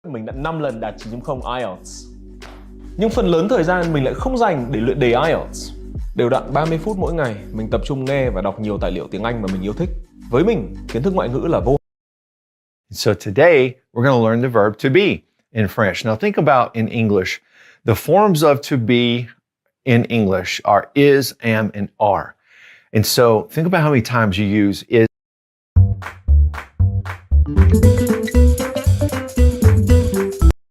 Mình đã 5 lần đạt 9.0 IELTS. Nhưng phần lớn thời gian mình lại không dành để luyện đề IELTS. Đều đặn 30 phút mỗi ngày, mình tập trung nghe và đọc nhiều tài liệu tiếng Anh mà mình yêu thích. Với mình, kiến thức ngoại ngữ là vô. So today, we're going to learn the verb to be in French. Now think about in English, the forms of to be in English are is, am, and are. And so think about how many times you use is.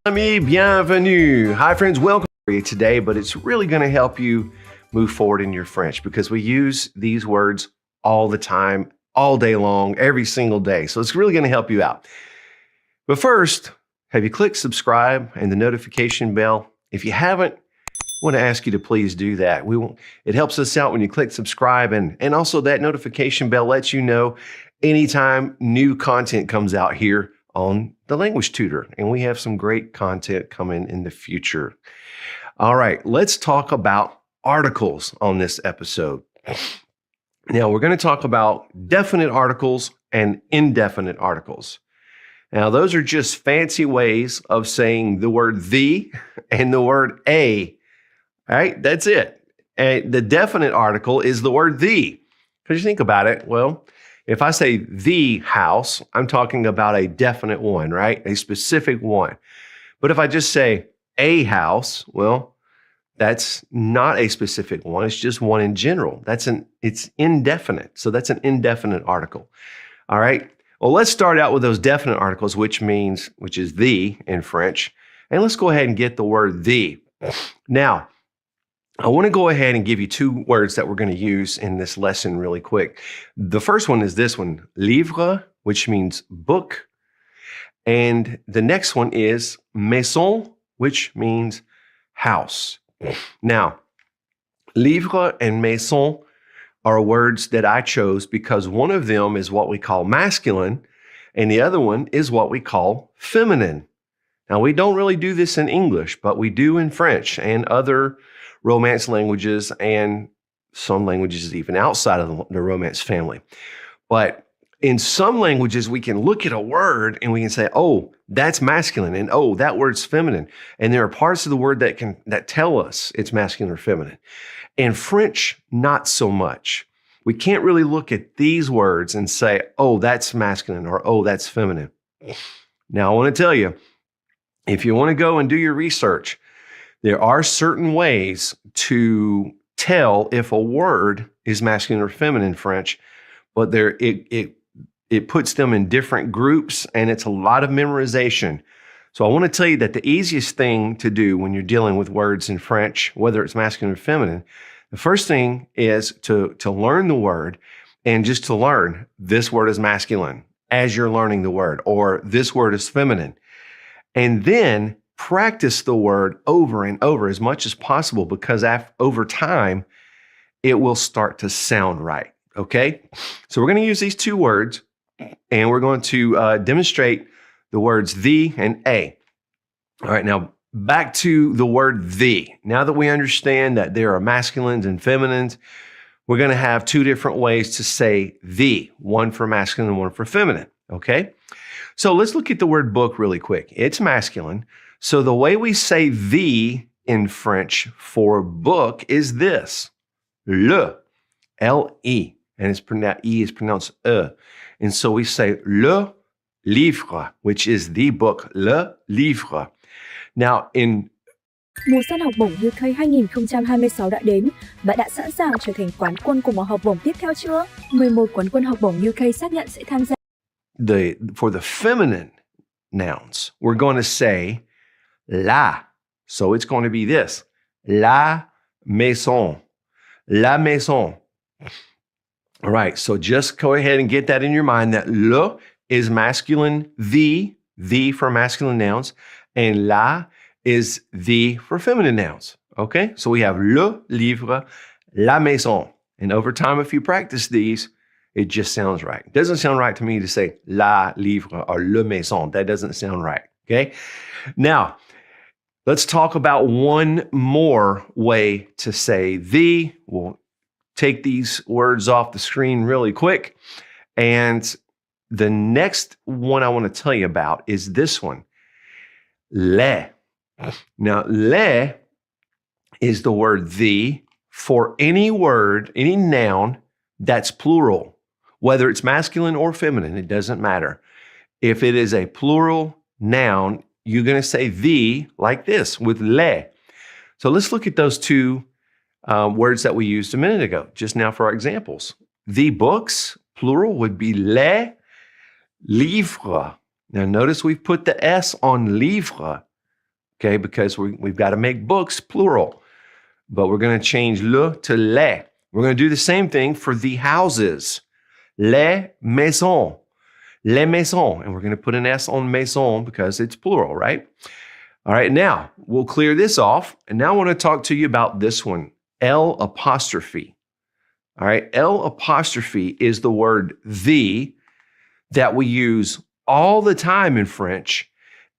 Ami, bienvenue. Hi friends, welcome to you today, but it's really going to help you move forward in your French because we use these words all the time, all day long, every single day. So it's really going to help you out. But first, have you clicked subscribe and the notification bell? If you haven't, I want to ask you to please do that. It helps us out when you click subscribe, and also that notification bell lets you know anytime new content comes out here on the Language Tutor, and we have some great content coming in the future. All right, let's talk about articles on this episode. Now, we're going to talk about definite articles and indefinite articles. Now, those are just fancy ways of saying the word the and the word a. All right, that's it. And the definite article is the word the. Because you think about it, well, if I say the house, I'm talking about a definite one, right? A specific one. But if I just say a house, well, that's not a specific one. It's just one in general. It's indefinite. So that's an indefinite article. All right. Well, let's start out with those definite articles, which is the in French. And let's go ahead and get the word the. Now, I want to go ahead and give you two words that we're going to use in this lesson really quick. The first one is this one, livre, which means book. And the next one is maison, which means house. Now, livre and maison are words that I chose because one of them is what we call masculine, and the other one is what we call feminine. Now, we don't really do this in English, but we do in French and other Romance languages and some languages even outside of the Romance family. But in some languages, we can look at a word and we can say, oh, that's masculine, and oh, that word's feminine. And there are parts of the word that tell us it's masculine or feminine. In French, not so much. We can't really look at these words and say, oh, that's masculine or oh, that's feminine. Now, I want to tell you, if you want to go and do your research, there are certain ways to tell if a word is masculine or feminine in French, but it puts them in different groups, and it's a lot of memorization. So I want to tell you that the easiest thing to do when you're dealing with words in French, whether it's masculine or feminine, the first thing is to learn the word and just to learn this word is masculine as you're learning the word, or this word is feminine. And then practice the word over and over as much as possible, because over time, it will start to sound right, okay? So we're going to use these two words, and we're going to demonstrate the words the and a. All right, now back to the word the. Now that we understand that there are masculines and feminines, we're going to have two different ways to say the, one for masculine and one for feminine, okay? So let's look at the word book really quick. It's masculine. So the way we say the in French for book is this, le, L-E, and E is pronounced E. And so we say le livre, which is the book, le livre. Now in Mùa xuân học bổng UK 2026 đã đến. Bạn đã sẵn sàng trở thành quán quân của mùa học bổng tiếp theo chưa? 11 quán quân học bổng UK xác nhận sẽ tham gia. For the feminine nouns, we're going to say la. So it's going to be this, la maison, la maison. All right, so just go ahead and get that in your mind that le is masculine, the for masculine nouns, and la is the for feminine nouns. Okay, so we have le livre, la maison. And over time, if you practice these, it just sounds right. It doesn't sound right to me to say la livre or le maison. That doesn't sound right, okay? Now, let's talk about one more way to say the. We'll take these words off the screen really quick. And the next one I want to tell you about is this one. les. Now, les is the word the for any word, any noun that's plural, whether it's masculine or feminine, it doesn't matter. If it is a plural noun, you're going to say the like this with les. So let's look at those two words that we used a minute ago, just now for our examples. The books, plural, would be les livres. Now notice we've put the S on livre, okay, because we've got to make books plural. But we're going to change le to les. We're going to do the same thing for the houses. Les maisons. Les maisons. And we're going to put an S on maison because it's plural, right? All right, now we'll clear this off. And now I want to talk to you about this one, L apostrophe. All right, L apostrophe is the word the that we use all the time in French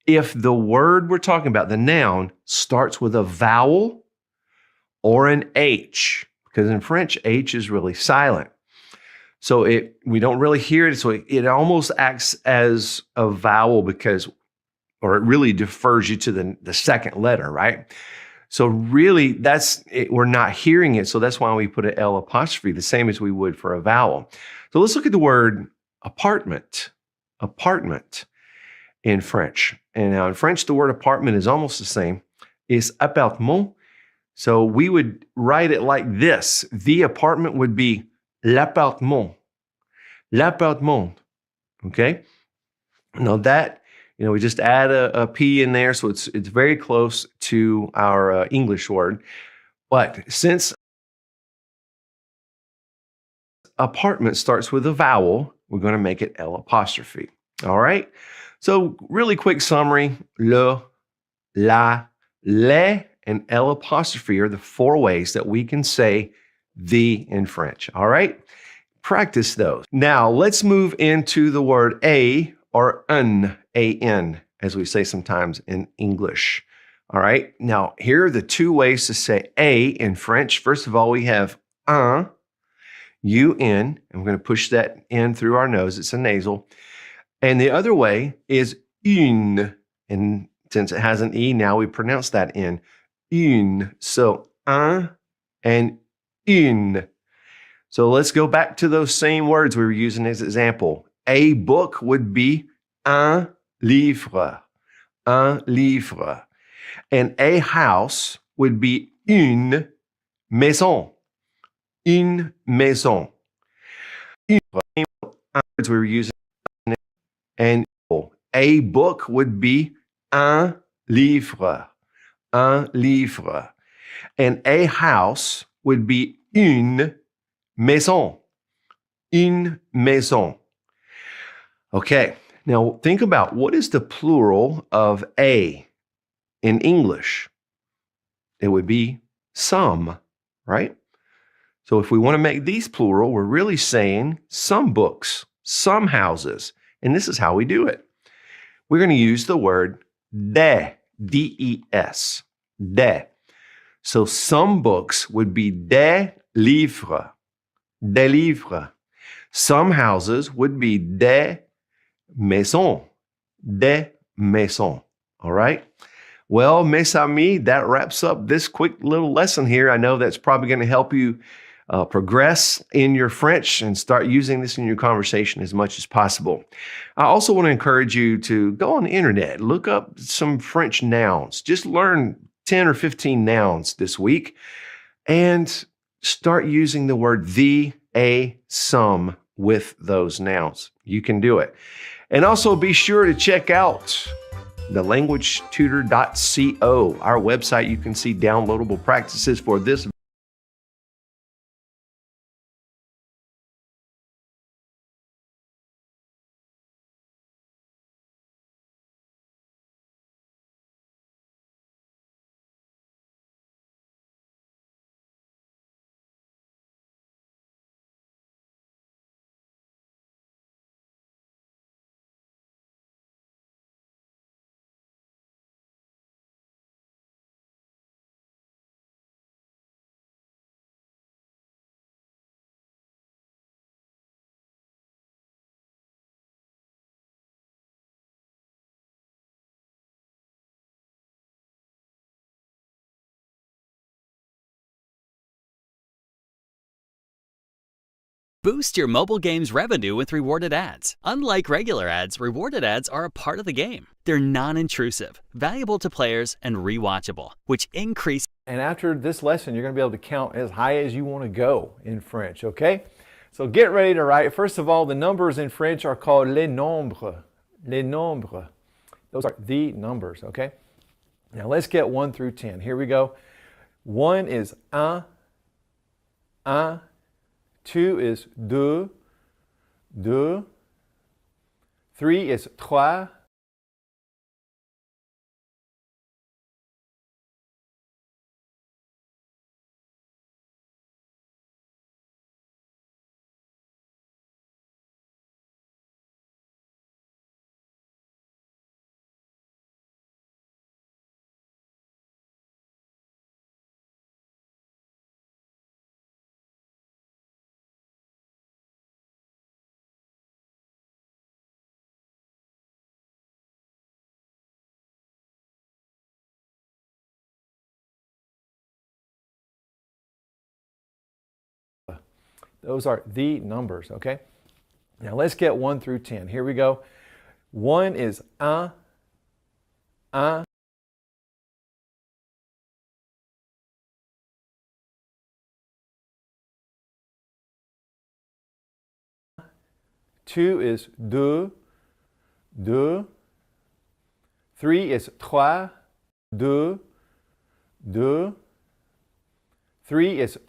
if the word we're talking about, the noun, starts with a vowel or an H, because in French, H is really silent. So we don't really hear it. So it almost acts as a vowel or it really defers you to the second letter, right? So really we're not hearing it. So that's why we put an L apostrophe, the same as we would for a vowel. So let's look at the word apartment in French. And now in French, the word apartment is almost the same. It's appartement. So we would write it like this. The apartment would be l'appartement. L'appartement. Okay? Now that, we just add a P in there, so it's very close to our English word. But since apartment starts with a vowel, we're going to make it L apostrophe. All right? So really quick summary. Le, la, les, and L apostrophe are the four ways that we can say the in French. All right? Practice those. Now, let's move into the word a or un, A-N, as we say sometimes in English. All right? Now, here are the two ways to say a in French. First of all, we have un, U-N, and we're going to push that in through our nose. It's a nasal. And the other way is une, and since it has an E, now we pronounce that in une. So un and une. So let's go back to those same words we were using as example. A book would be un livre. Un livre. And a house would be une maison. Une maison. Words we were using. And a book would be un livre. Un livre. And a house would be une maison. Une maison. Okay, now think about what is the plural of a in English? It would be some, right? So if we want to make these plural, we're really saying some books, some houses. And this is how we do it. We're going to use the word des, D-E-S, des. So some books would be des livres, des livres. Some houses would be des maisons, des maisons. All right? Well, mes amis, that wraps up this quick little lesson here. I know that's probably going to help you progress in your French and start using this in your conversation as much as possible. I also want to encourage you to go on the internet, look up some French nouns. Just learn 10 or 15 nouns this week and start using the word the, a, some with those nouns. You can do it. And also be sure to check out the languagetutor.co, our website. You can see downloadable practices for this Boost your mobile game's revenue with rewarded ads. Unlike regular ads, rewarded ads are a part of the game. They're non-intrusive, valuable to players, and rewatchable, which increase. And after this lesson, you're going to be able to count as high as you want to go in French, okay? So get ready to write. First of all, the numbers in French are called les nombres. Les nombres. Those are the numbers, okay? Now let's get 1 through 10. Here we go. 1 is un, un. 2 is deux, deux. 3 is trois. Those are the numbers, okay? Now let's get 1 through 10. Here we go. 1 is un, un. 2 is deux, deux. 3 is trois, deux, deux. 3 is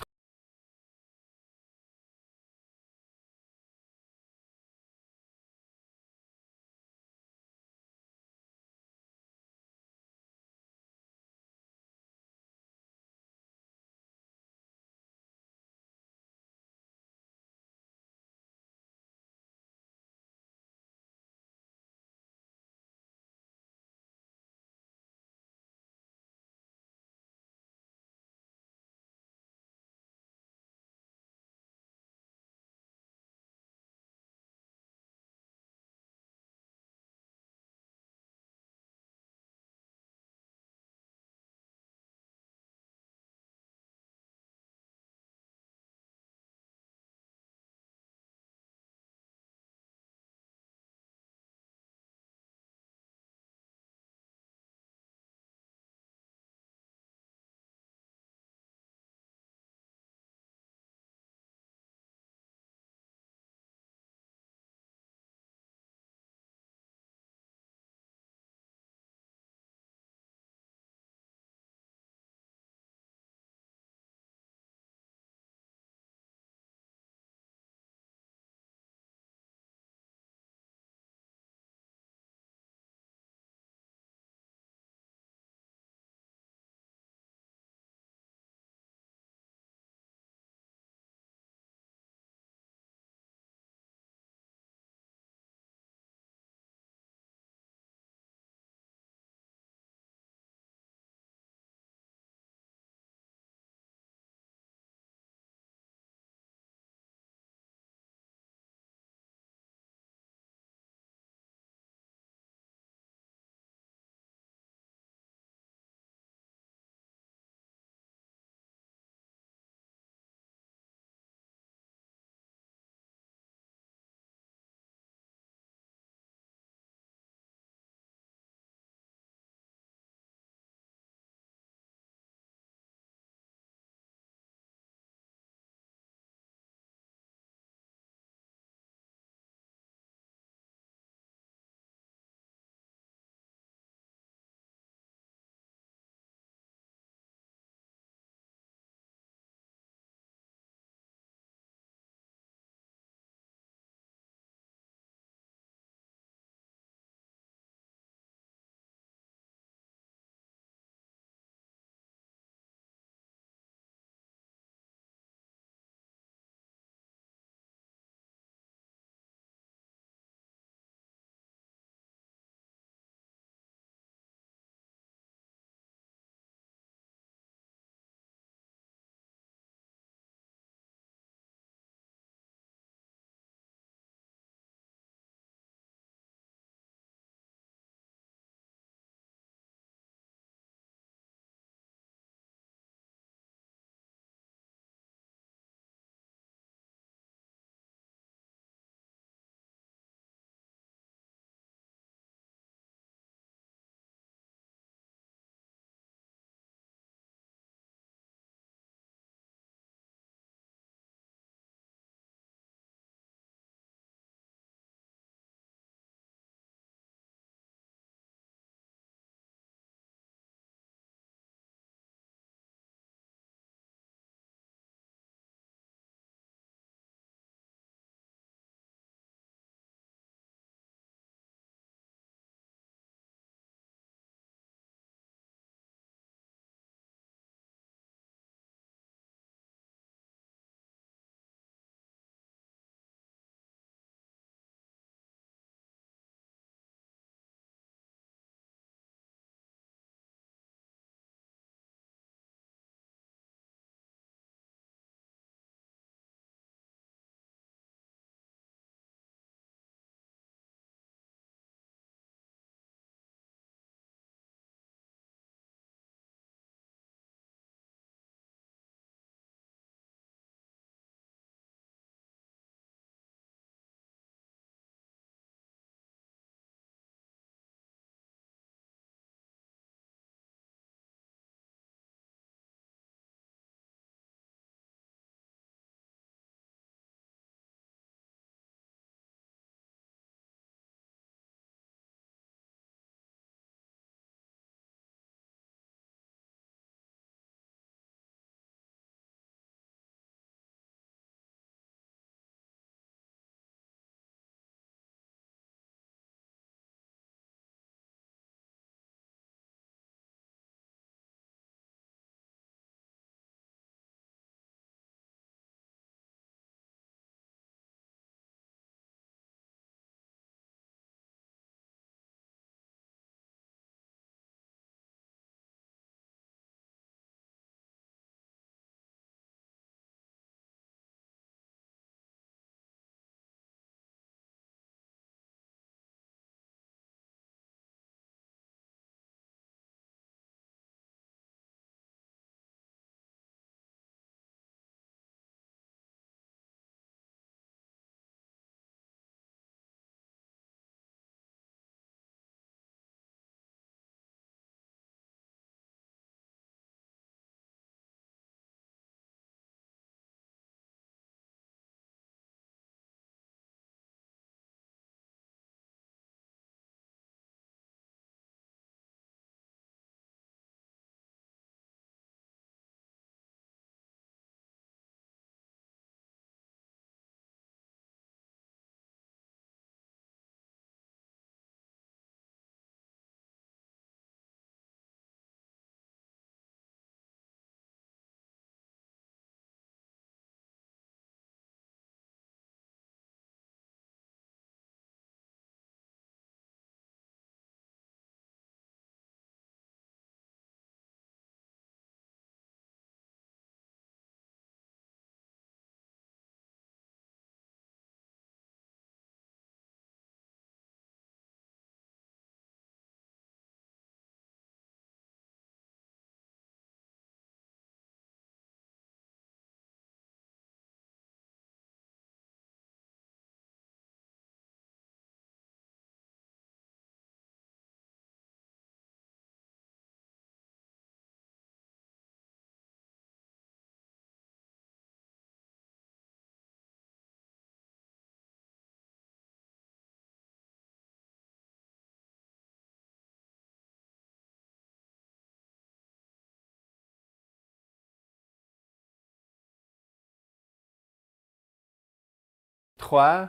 trois,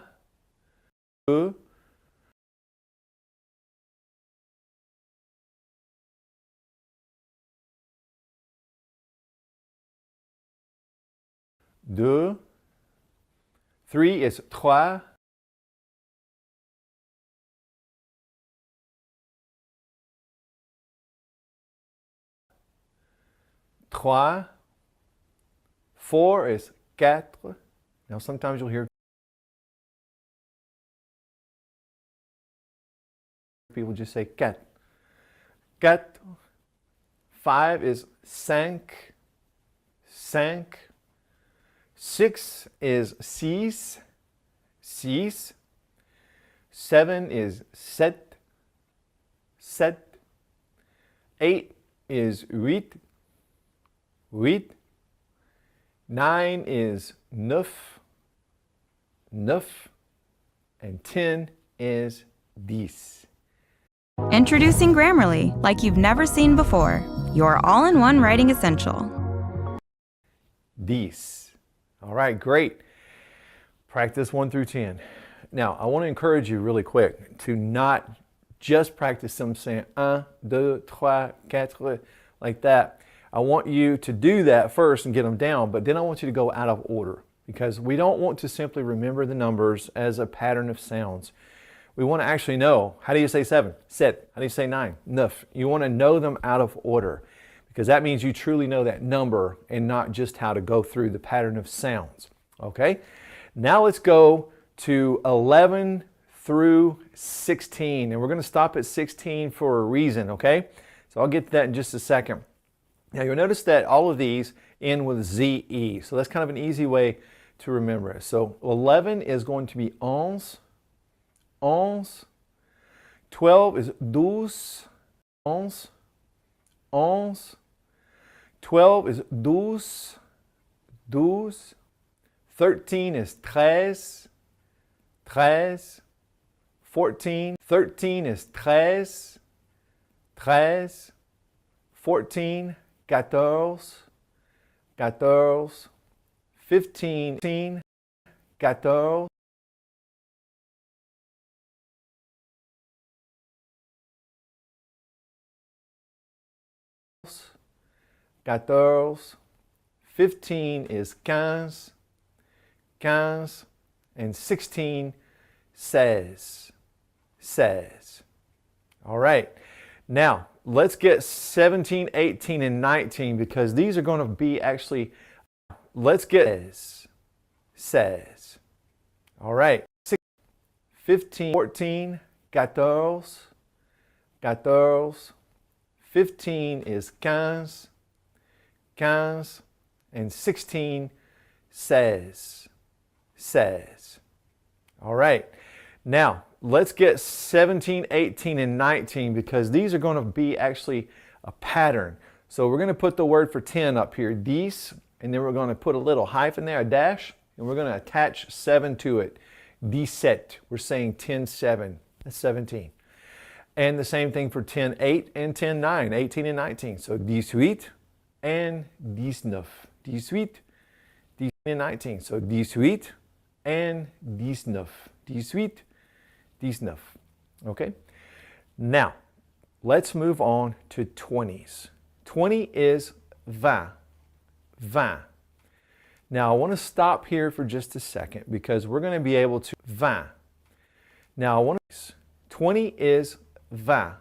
deux, deux. Three is trois. Trois. Four is quatre. Now sometimes you'll hear people just say quatre. Quatre. Five is cinq. Cinq. Six is six. Six. Seven is sept. Sept. Eight is huit. Huit. Nine is neuf. Neuf. And 10 is dix. Introducing Grammarly, like you've never seen before. Your all-in-one writing essential. Dix. All right, great. Practice 1 through 10. Now, I want to encourage you really quick to not just practice them saying 1, 2, 3, 4, like that. I want you to do that first and get them down, but then I want you to go out of order because we don't want to simply remember the numbers as a pattern of sounds. We want to actually know, how do you say 7? Sept. How do you say 9? Neuf. You want to know them out of order because that means you truly know that number and not just how to go through the pattern of sounds. Okay? Now let's go to 11 through 16, and we're going to stop at 16 for a reason, okay? So I'll get to that in just a second. Now you'll notice that all of these end with ZE, so that's kind of an easy way to remember it. So 11 is going to be onze, onze. 12 is douze, onze, onze. 12 is douze, douze. 13 is treize, treize. 14, 13 is treize, treize. 14, quatorze, quatorze. 15, quatorze. 14. 15 is quinze, quinze. And 16, seize, seize. All right. Now, let's get 17, 18, and 19 because these are going to be actually, let's get seize. All right. 15, 14, quatorze, quatorze. 15 is quinze, quinze. And 16, seize, seize. All right. Now, let's get 17, 18, and 19 because these are going to be actually a pattern. So we're going to put the word for 10 up here, dix, and then we're going to put a little hyphen there, a dash, and we're going to attach 7 to it. 17. We're saying 10, 7. That's 17. And the same thing for 10, 8, and 10, 9, 18 and 19. So 18 and 19. 18, 18 and 19. So 18 and 19. 18, 19. Okay? Now, let's move on to 20s. 20 is 20. 20. Now, I want to stop here for just a second because we're going to be able to 20. Now, 20 is 20.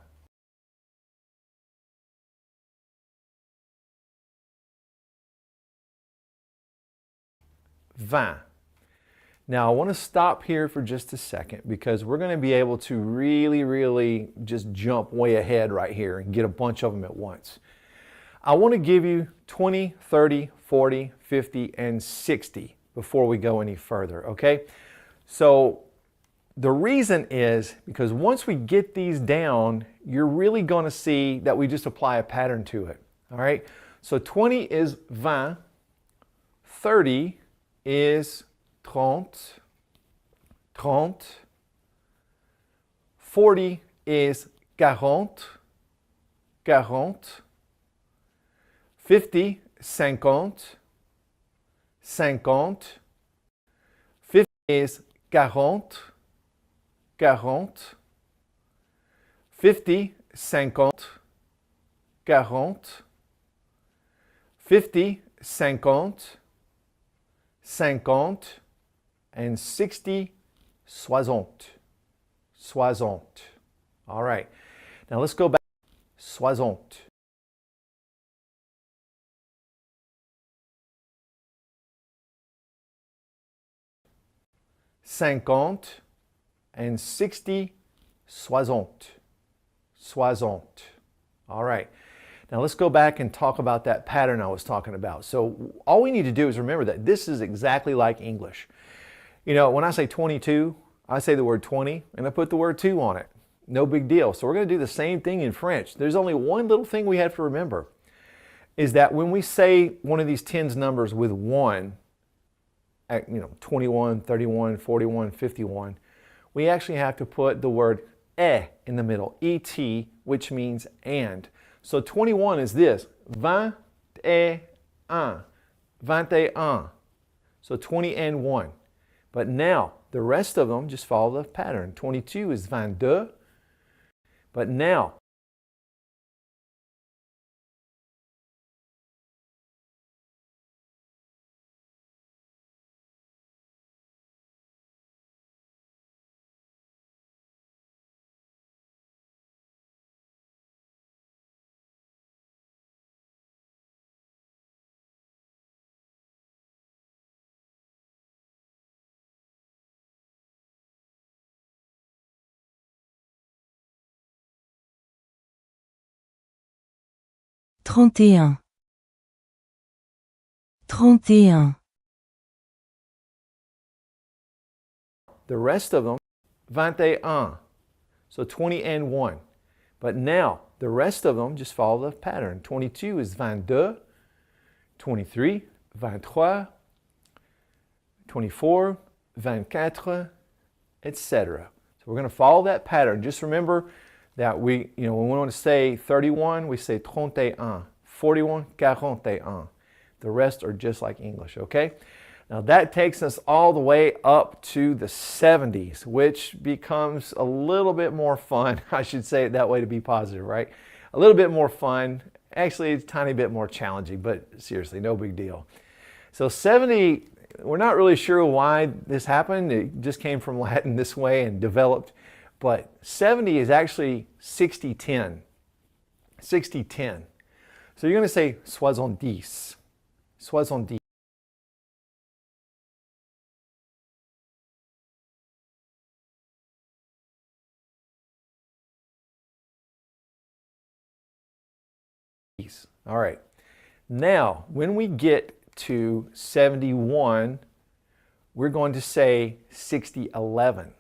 20. Now, I want to stop here for just a second because we're going to be able to really just jump way ahead right here and get a bunch of them at once. I want to give you 20, 30, 40, 50, and 60 before we go any further, okay? So the reason is because once we get these down, you're really going to see that we just apply a pattern to it, all right? So 20 is 20, 30 is 30, 30. 40 is 40, 40. 50, 50, 50. 50 is 40, 40. 50, 50, 40. 50, 50, 50. And 60, 60, 60. All right. Now let's go back. 60. Cinquante and 60, 60. 60. All right. Now let's go back and talk about that pattern I was talking about. So all we need to do is remember that this is exactly like English. You know, when I say 22, I say the word 20 and I put the word 2 on it. No big deal. So we're going to do the same thing in French. There's only one little thing we have to remember is that when we say one of these tens numbers with 1, 21, 31, 41, 51, we actually have to put the word in the middle, et, which means and. So 21 is this, 21, 21. So 20 and 1. But now, the rest of them just follow the pattern. 22 is 22. But now, Trente et un. 31. the rest of them, 21. So 20 and 1. But now, the rest of them just follow the pattern. 22 is 22, 23, 23, 24, 24, etc. So we're going to follow that pattern. Just remember that when we want to say 31, we say 31, 41, 41. The rest are just like English, okay? Now that takes us all the way up to the 70s, which becomes a little bit more fun. I should say it that way to be positive, right? A little bit more fun. Actually, it's a tiny bit more challenging, but seriously, no big deal. So 70, we're not really sure why this happened. It just came from Latin this way and developed. But 70 is actually 60-10. 60-10. So you're going to say 70. 70. All right. Now, when we get to 71, we're going to say 60-11.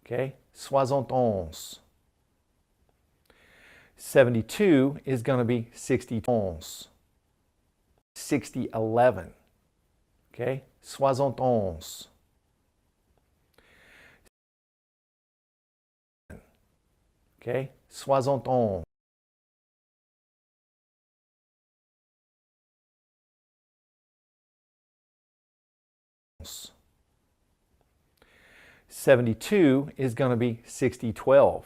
Okay? 71. 72 is going to be 60-11. 60-11. Okay? 71. Okay? 71. 72 is going to be 60-12.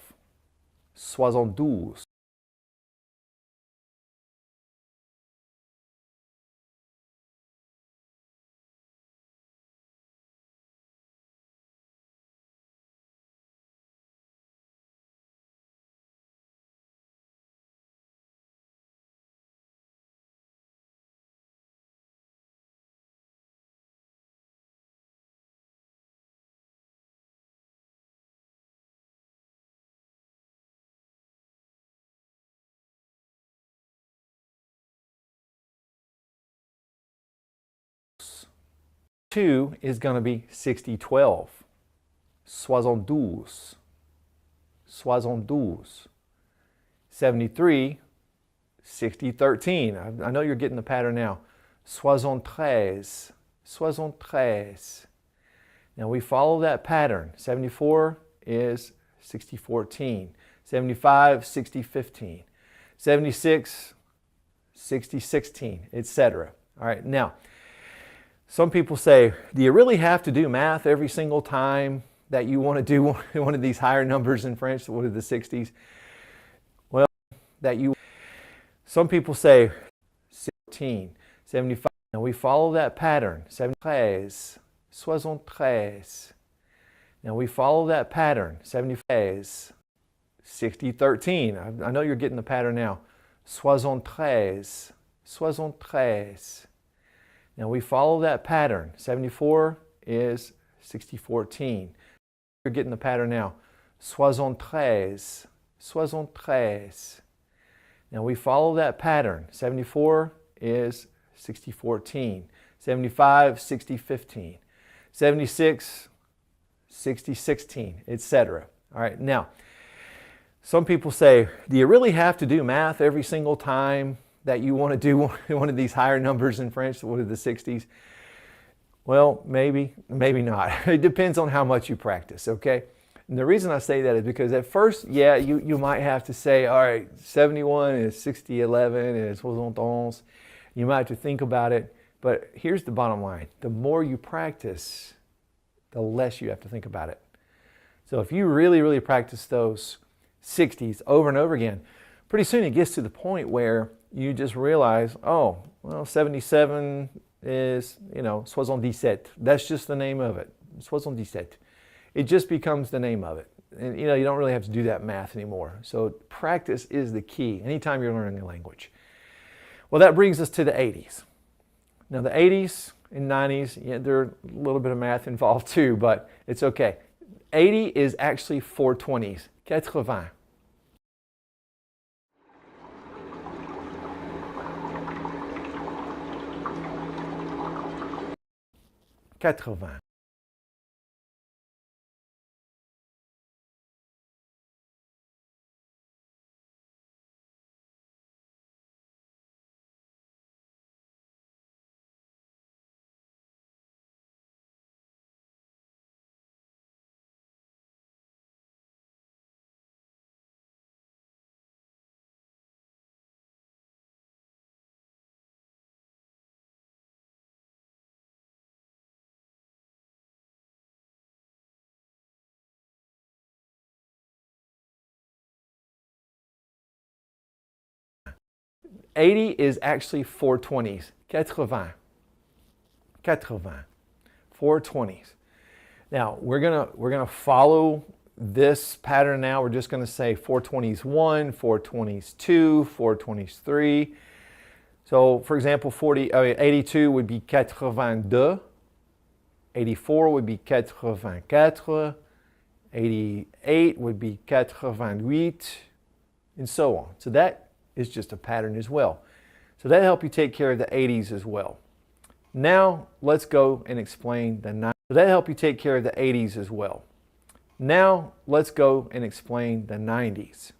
72. Two is going to be 60-12. 72. 72. 73, 60-13. I know you're getting the pattern now. 73. 73. Now we follow that pattern. 74 is 60-14. 75, 60-15. 76, 60-16, etc. All right, now, Some people say, do you really have to do math every single time that you want to do one of these higher numbers in French, what are the 60s? Well, some people say 17, 75. Now we follow that pattern, 73, 73. Now we follow that pattern, 73, 60, 13. I know you're getting the pattern now. 73, 73. Now we follow that pattern. 74 is 60, 14. You're getting the pattern now. 73, 73. Now we follow that pattern. 74 is 60, 14. 75, 60, 15. 76, 60, 16, etc. All right, now, some people say, do you really have to do math every single time that you want to do one of these higher numbers in French, what are the 60s? Well, maybe, maybe not. It depends on how much you practice, okay? And the reason I say that is because at first, yeah, you might have to say, all right, 71 is 60, 11 is 71. You might have to think about it, but here's the bottom line. The more you practice, the less you have to think about it. So if you really, really practice those 60s over and over again, pretty soon it gets to the point where you just realize, oh, well, 77 is, 77. That's just the name of it. 77. It just becomes the name of it. And, you don't really have to do that math anymore. So practice is the key anytime you're learning a language. Well, that brings us to the 80s. Now, the 80s and 90s, yeah, there's a little bit of math involved too, but it's okay. 80 is actually 420s. 80. 80. '80 is actually 420s. 80. 80. 420s. Now, we're gonna follow this pattern now. We're just gonna say 420s 1, 420s 2, 420s 3. So, for example, 82 would be 82. 84 would be 84. 88 would be 88, and so on. So that is just a pattern as well. So that helps you take care of the 80s as well. Now let's go and explain the 90s. So that helps you take care of the 80s as well. Now let's go and explain the 90s,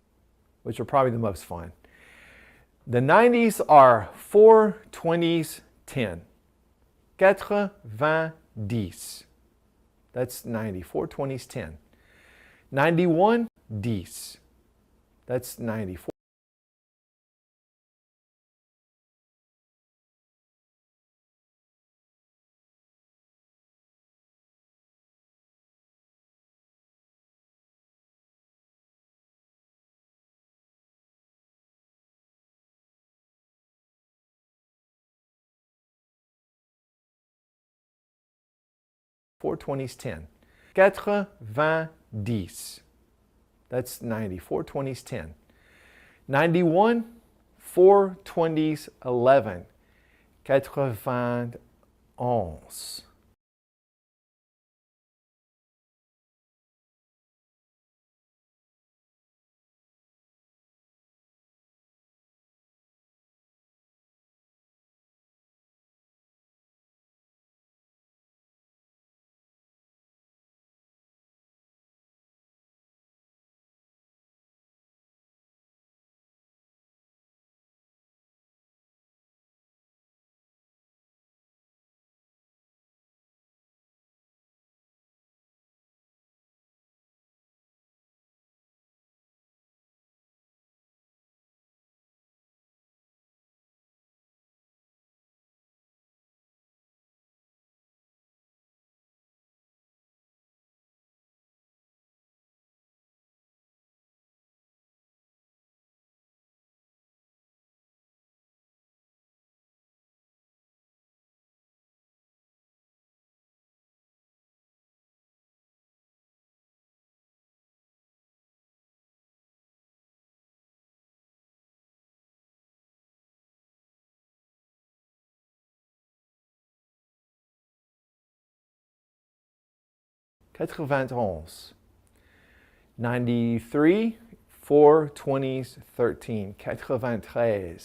which are probably the most fun. The 90s are 4 20s 10. 90. That's 90. 4 20s 10. 91 10. That's 90. 4 20s 10. 90. That's 90. 4 20s 10. 91, 4 20s 11. 91. 91. 93, 4 20s, 13. 93.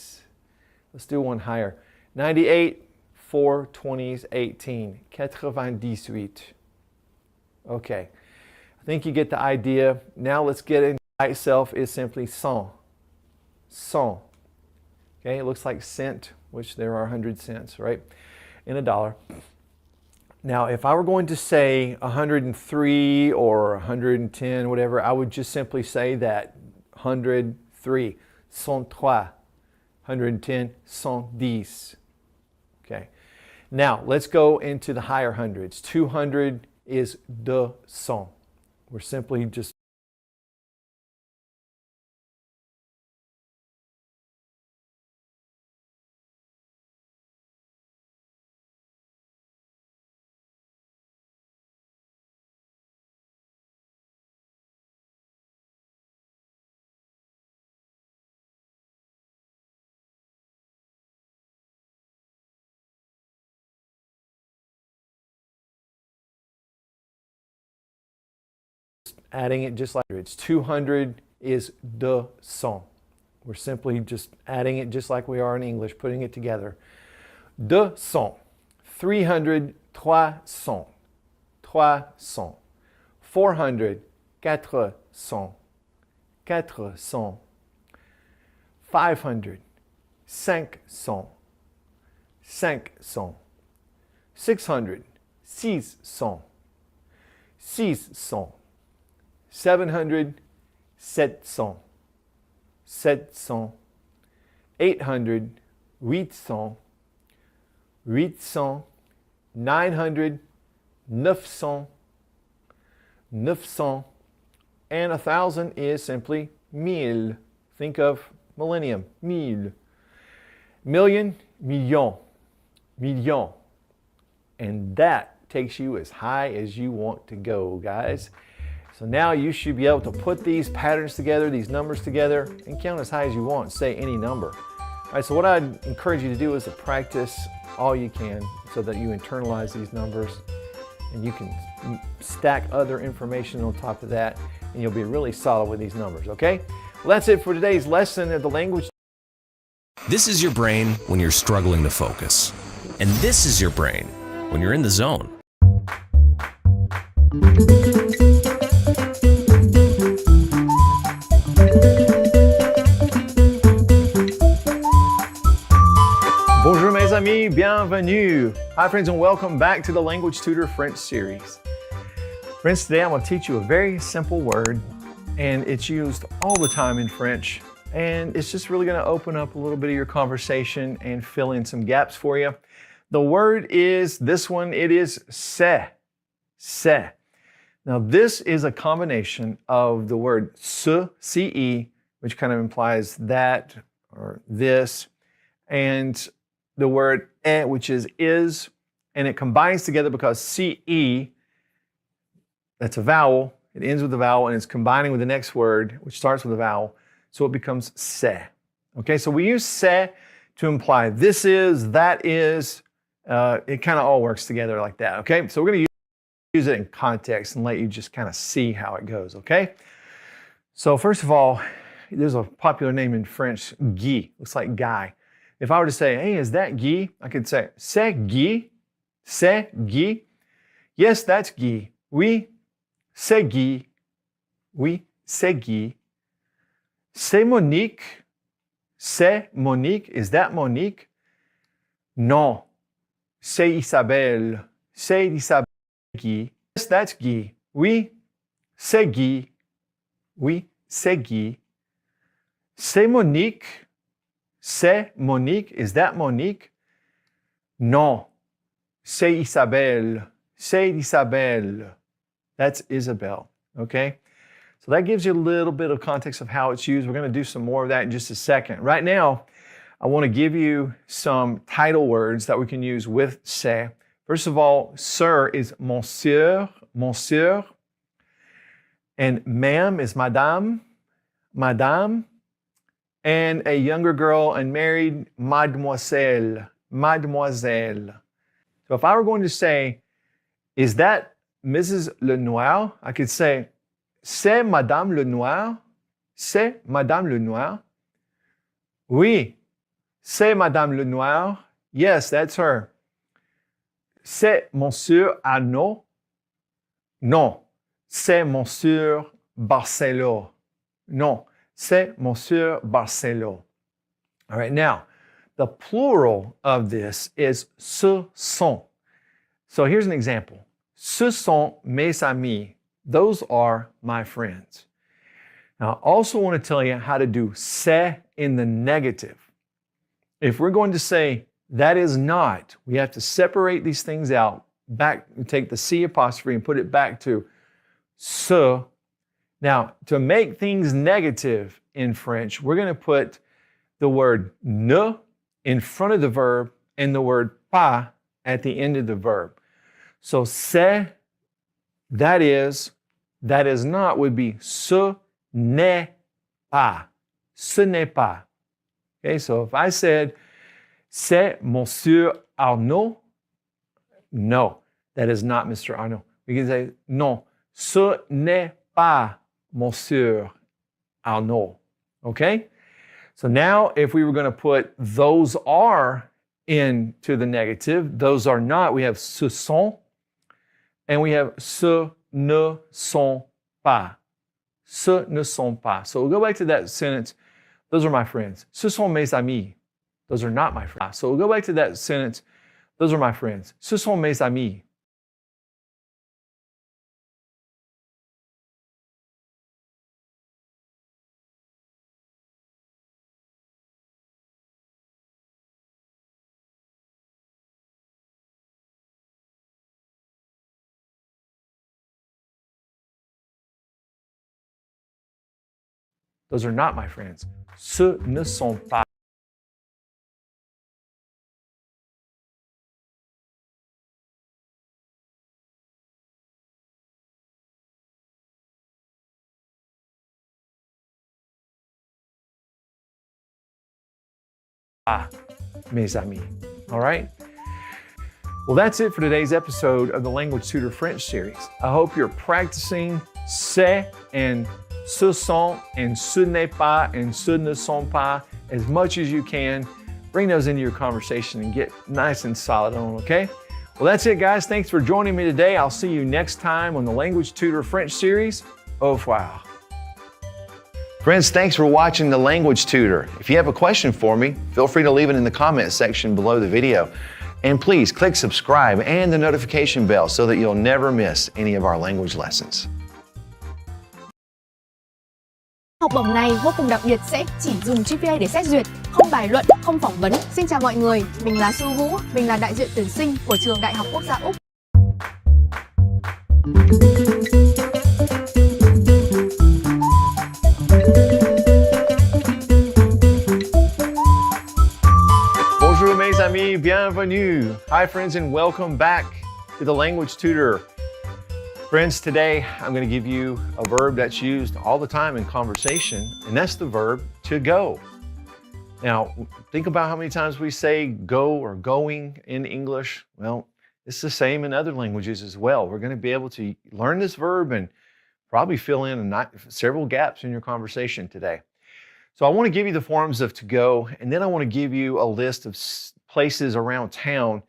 Let's do one higher. 98, 4 20s, 18. 98. Okay. I think you get the idea. Now let's get into it itself is simply cent. Cent. Okay, it looks like cent, which there are 100 cents, right? In a dollar. Now, if I were going to say 103 or 110, whatever, I would just simply say that 103, 103, 110, 110. Okay. Now, let's go into the higher hundreds. 200 is 200. We're simply just adding it just like it's 200 is 200. We're simply just adding it just like we are in English, putting it together. 200. 300, 300. 300. 400, 400. 400. 500, 500. 500. 600, 600. 600. 700, 700. 700. 800, 800. 800. 900, 900. 900. And 1,000 is simply 1000. Think of millennium, 1000. Million, million. Million. And that takes you as high as you want to go, guys. So now you should be able to put these patterns together, these numbers together, and count as high as you want. Say any number. All right, so what I'd encourage you to do is to practice all you can so that you internalize these numbers and you can stack other information on top of that, and you'll be really solid with these numbers, okay? Well, that's it for today's lesson of the language. This is your brain when you're struggling to focus. And this is your brain when you're in the zone. Bonjour mes amis, bienvenue. Hi friends and welcome back to the Language Tutor French series. Friends, today I'm going to teach you a very simple word, and it's used all the time in French, and it's just really going to open up a little bit of your conversation and fill in some gaps for you. The word is this one, it is c'est. C'est. Now this is a combination of the word ce, which kind of implies that or this, and the word est, which is, and it combines together because ce, that's a vowel, it ends with a vowel, and it's combining with the next word, which starts with a vowel, so it becomes c'est. Okay, so we use c'est to imply this is, that is, it kind of all works together like that, okay? So we're going to use it in context and let you just kind of see how it goes, okay? So first of all, there's a popular name in French, Guy, looks like guy. If I were to say, hey, is that Guy? I could say, c'est Guy, c'est Guy. Yes, that's Guy. Oui, c'est Guy. Oui, c'est Guy. C'est Monique. C'est Monique. Is that Monique? Non. C'est Isabelle. C'est Isabelle. Guy. Yes, that's Guy. Oui, c'est Guy. Oui, c'est Guy. C'est Monique. C'est Monique. Is that Monique? Non. C'est Isabelle. C'est Isabelle. That's Isabel. Okay? So that gives you a little bit of context of how it's used. We're going to do some more of that in just a second. Right now, I want to give you some title words that we can use with c'est. First of all, sir is monsieur, monsieur. And ma'am is madame, madame. And a younger girl unmarried, mademoiselle, mademoiselle. So if I were going to say, is that Mrs. Lenoir, I could say, c'est Madame Lenoir. C'est Madame Lenoir. Oui, c'est Madame Lenoir. Yes, that's her. C'est Monsieur Arnaud. Non, c'est Monsieur Barcelo. Non, c'est Monsieur Barcelo. All right, now, the plural of this is ce sont. So here's an example. Ce sont mes amis. Those are my friends. Now, I also want to tell you how to do c'est in the negative. If we're going to say that is not, we have to separate these things out, back, take the C apostrophe and put it back to ce. Now, to make things negative in French, we're going to put the word ne in front of the verb and the word pas at the end of the verb. So c'est, that is not would be ce n'est pas. Ce n'est pas. Okay, so if I said, c'est Monsieur Arnaud, no, that is not Mr. Arnaud. We can say, non, ce n'est pas Monsieur Arnaud. Okay? So now if we were going to put those are into the negative, those are not, we have ce sont, and we have ce ne sont pas. Ce ne sont pas. So we'll go back to that sentence. Those are my friends. Ce sont mes amis. Those are not my friends. So we'll go back to that sentence. Those are my friends. Ce sont mes amis. Those are not my friends. Ce ne sont pas. Mes amis. All right? Well, that's it for today's episode of the Language Tutor French series. I hope you're practicing c'est and ce sont and ce n'est pas and ce ne sont pas as much as you can. Bring those into your conversation and get nice and solid on, okay? Well, that's it, guys. Thanks for joining me today. I'll see you next time on the Language Tutor French series. Au revoir. Friends, thanks for watching The Language Tutor. If you have a question for me, feel free to leave it in the comment section below the video. And please click subscribe and the notification bell so that you'll never miss any of our language lessons. Học bổng này vô cùng đặc biệt, sẽ chỉ dùng GPA để xét duyệt, không bài luận, không phỏng vấn. Xin chào mọi người, mình là Su Vũ, mình là đại diện tuyển sinh của Trường Đại học Quốc gia Úc. Bonjour mes amis, bienvenue. Hi friends and welcome back to the Language Tutor. Friends, today I'm going to give you a verb that's used all the time in conversation, and that's the verb to go. Now, think about how many times we say go or going in English. Well, it's the same in other languages as well. We're going to be able to learn this verb and probably fill in several gaps in your conversation today. So I want to give you the forms of to go, and then I want to give you a list of places around town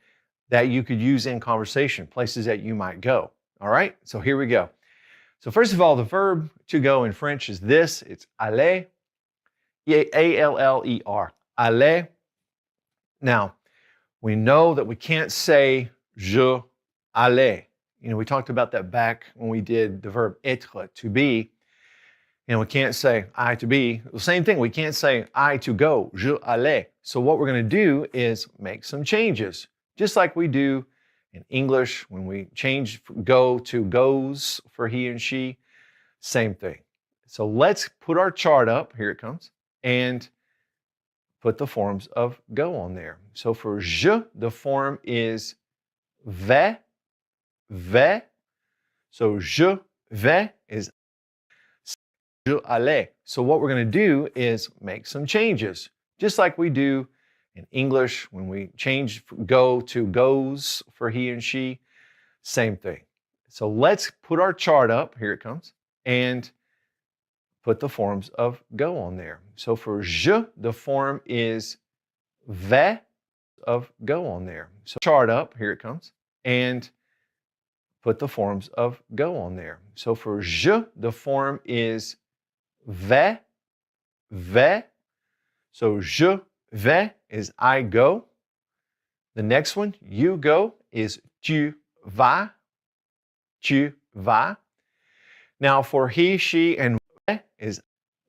that you could use in conversation, places that you might go. All right, so here we go. So first of all, the verb to go in French is this. It's aller, A-L-L-E-R, aller. Now, we know that we can't say je allais. You know, we talked about that back when we did the verb être, to be. You know, we can't say I to be. The same thing, we can't say I to go, je allais. So what we're going to do is make some changes, just like we do in English, when we change go to goes for he and she, same thing. So let's put our chart up, here it comes, and put the forms of go on there. So for je, the form is vais, vais. So je vais is je allais. So what we're going to do is make some changes, just like we do in English, when we change go to goes for he and she, same thing. So let's put our chart up. Here it comes. And put the forms of go on there. So for je, the form is vais of go on there. So chart up. Here it comes. And put the forms of go on there. So for je, the form is vais, vais. So je vais is I go. The next one, you go, is tu vas, tu vas. Now for he, she, and vais is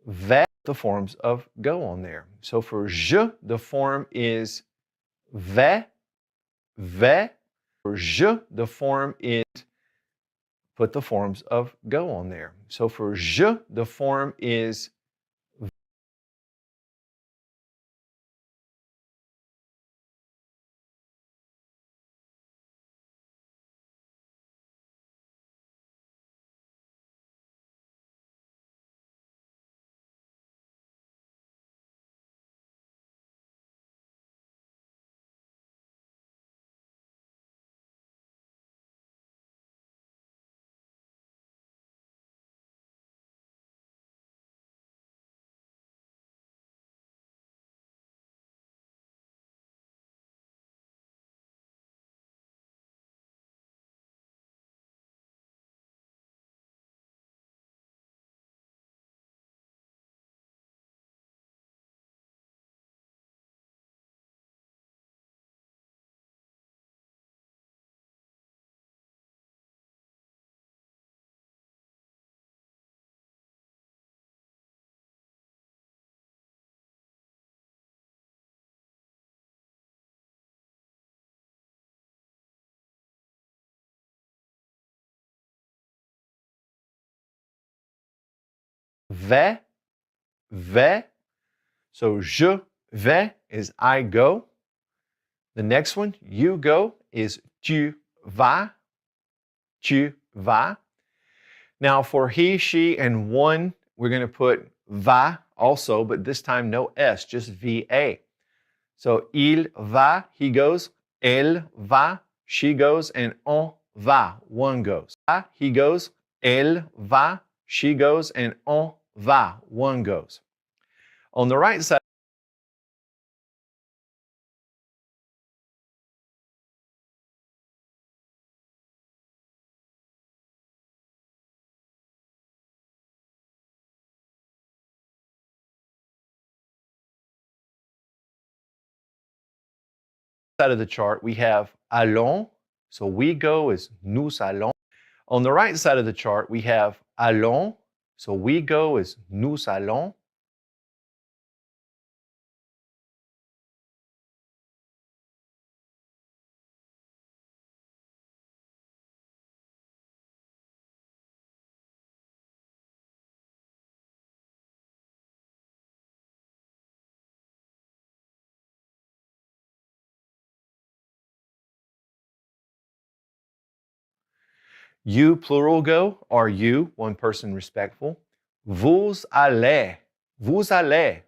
vais, the forms of go on there. So for je, the form is vais, vais. For je, the form is, put the forms of go on there. So for je, the form is vais, vais. So je vais is I go. The next one, you go, is tu vas, tu vas. Now for he, she, and one, we're going to put va also, but this time no S, just VA. So il va, he goes, elle va, she goes, and on va, one goes. He goes, elle va, she goes, and on va, one goes. On the right side of the chart, we have allons. So we go is nous allons. On the right side of the chart, we have allons. So we go is nous allons. You, plural go, are you, one person respectful. Vous allez, vous allez.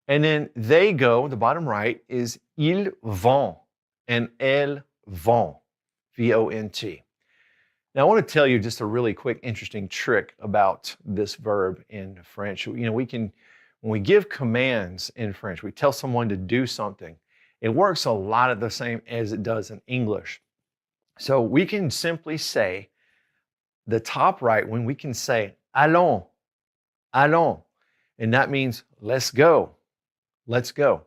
And then they go, the bottom right, is ils vont and elles vont, V-O-N-T. Now, I want to tell you just a really quick, interesting trick about this verb in French. You know, when we give commands in French, we tell someone to do something. It works a lot of the same as it does in English. So we can simply say, the top right, when we can say, allons, allons, and that means let's go, let's go.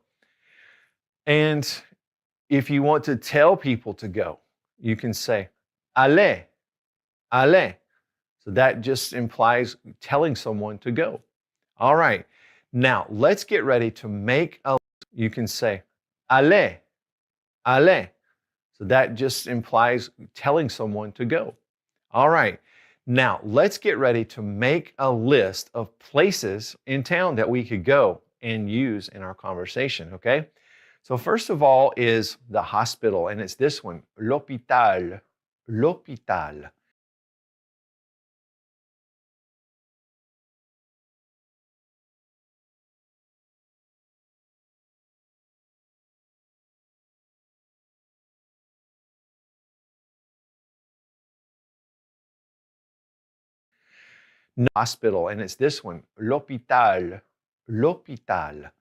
And if you want to tell people to go, you can say, allez, allez. So that just implies telling someone to go. All right, now let's get ready to make a, you can say, allez, allez. So that just implies telling someone to go. All right, now let's get ready to make a list of places in town that we could go and use in our conversation, okay? So first of all is the hospital, and it's this one, l'hôpital, l'hôpital. hospital, and it's this one, l'hôpital, l'hôpital.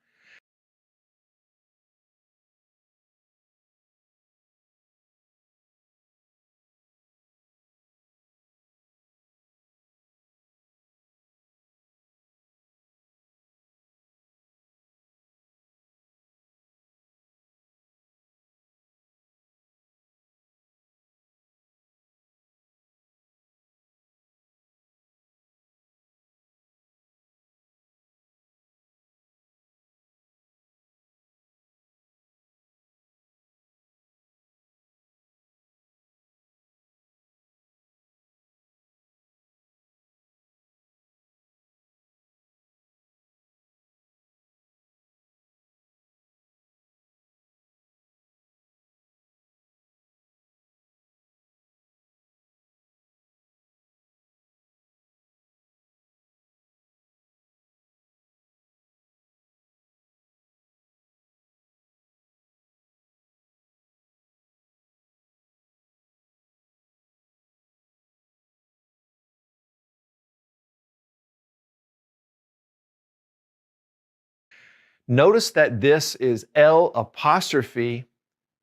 Notice that this is L apostrophe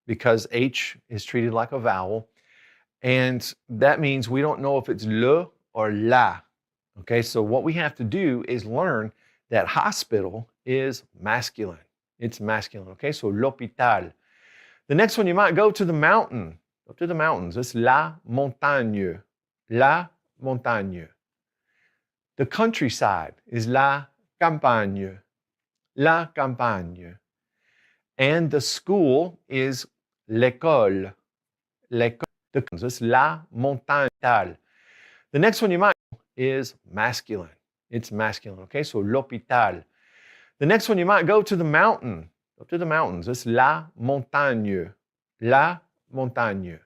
because H is treated like a vowel. And that means we don't know if it's le or la. Okay, so what we have to do is learn that hospital is masculine. It's masculine. Okay, so l'hôpital. The next one, you might go to the mountain. Go to the mountains. It's la montagne. La montagne. The countryside is la campagne. La campagne. And the school is l'école. L'école. It's la montagne. The next one you might is masculine. It's masculine. Okay, so l'hôpital. The next one you might go to the mountain. Go to the mountains. It's la montagne. La montagne.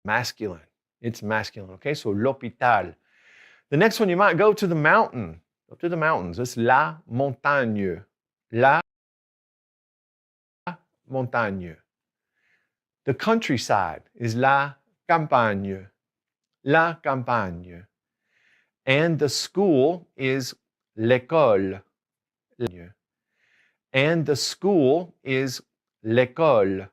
Masculine. It's masculine. Okay, so l'hôpital. The next one you might go to the mountain. Go to the mountains. It's la montagne. La montagne. The countryside is la campagne. La campagne. And the school is l'école. And the school is l'école.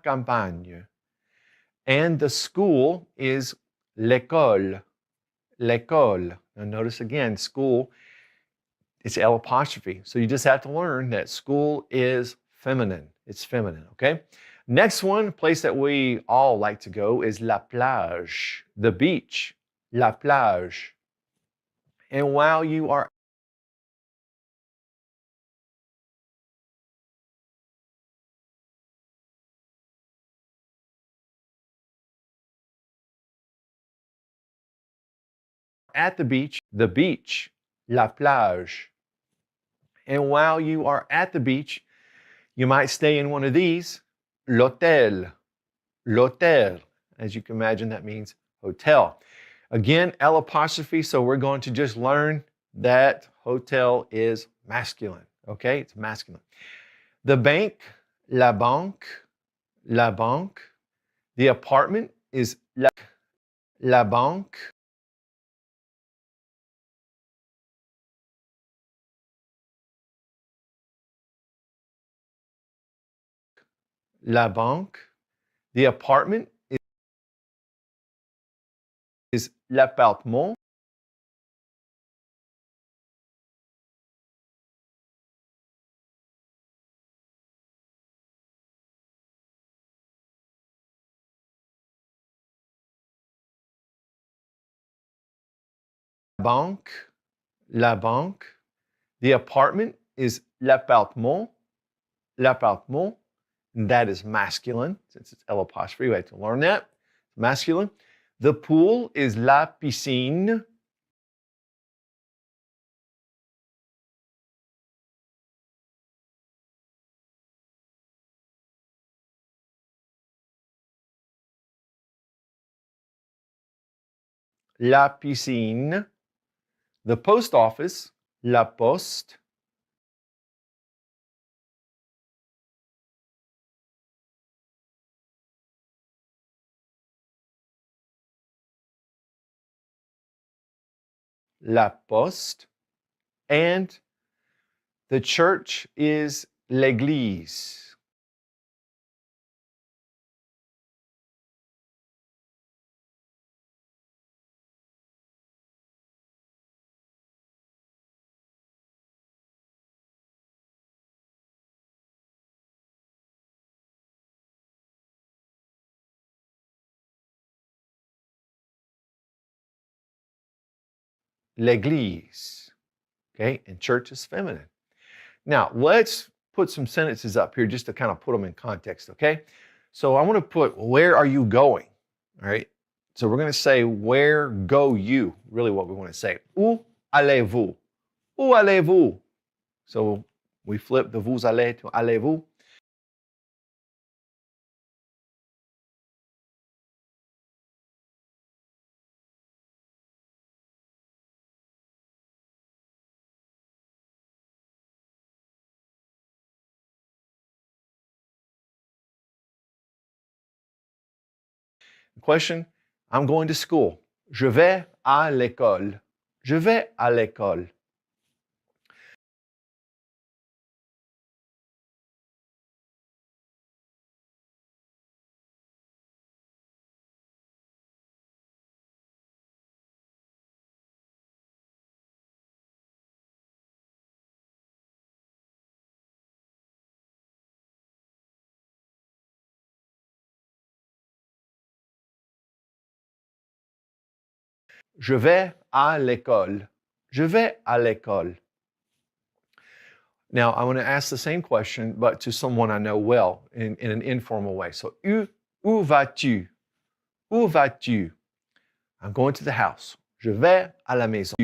Campagne. And the school is l'école. L'école. Now notice again, school, it's L apostrophe. So you just have to learn that school is feminine. It's feminine, okay? Next one, place that we all like to go is la plage, the beach, la plage. And while you are at the beach, la plage. And while you are at the beach, you might stay in one of these, l'hôtel, l'hôtel. As you can imagine, that means hotel. Again, L apostrophe, so we're going to just learn that hotel is masculine, okay? It's masculine. The bank, la banque, la banque. The apartment is la banque. La banque. The apartment is l'appartement. Banque. La banque. The apartment is l'appartement. L'appartement. That is masculine, since it's L apostrophe. We have to learn that. Masculine. The pool is la piscine. la piscine. The post office, la poste. La poste. And the church is l'église. L'église. Okay, and church is feminine. Now, let's put some sentences up here just to kind of put them in context, okay? So I want to put, where are you going? All right. So we're going to say, where go you? Really what we want to say. Où allez-vous? Où allez-vous? So we flip the vous allez to allez-vous. Question, I'm going to school. Je vais à l'école. Je vais à l'école. Je vais à l'école. Je vais à l'école. Now, I want to ask the same question, but to someone I know well in an informal way. So, où vas-tu? Où vas-tu? I'm going to the house. Je vais à la maison.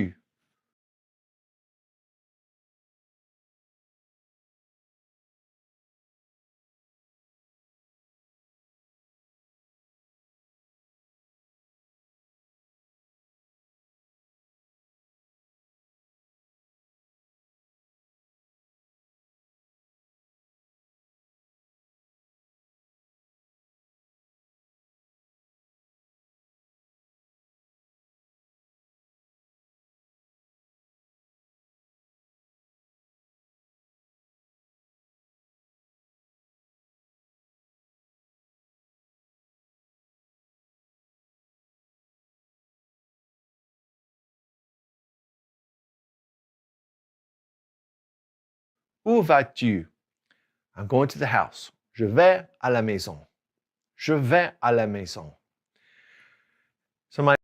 Où vas-tu? I'm going to the house. Je vais à la maison. Je vais à la maison. Somebody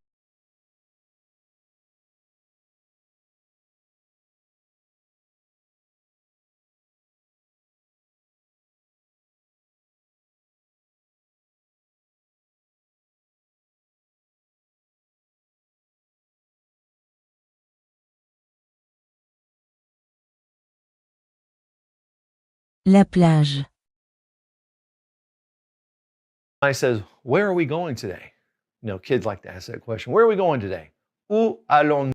La plage. says, where are we going today? You know, kids like to ask that question. Where are we going today? Où allons-nous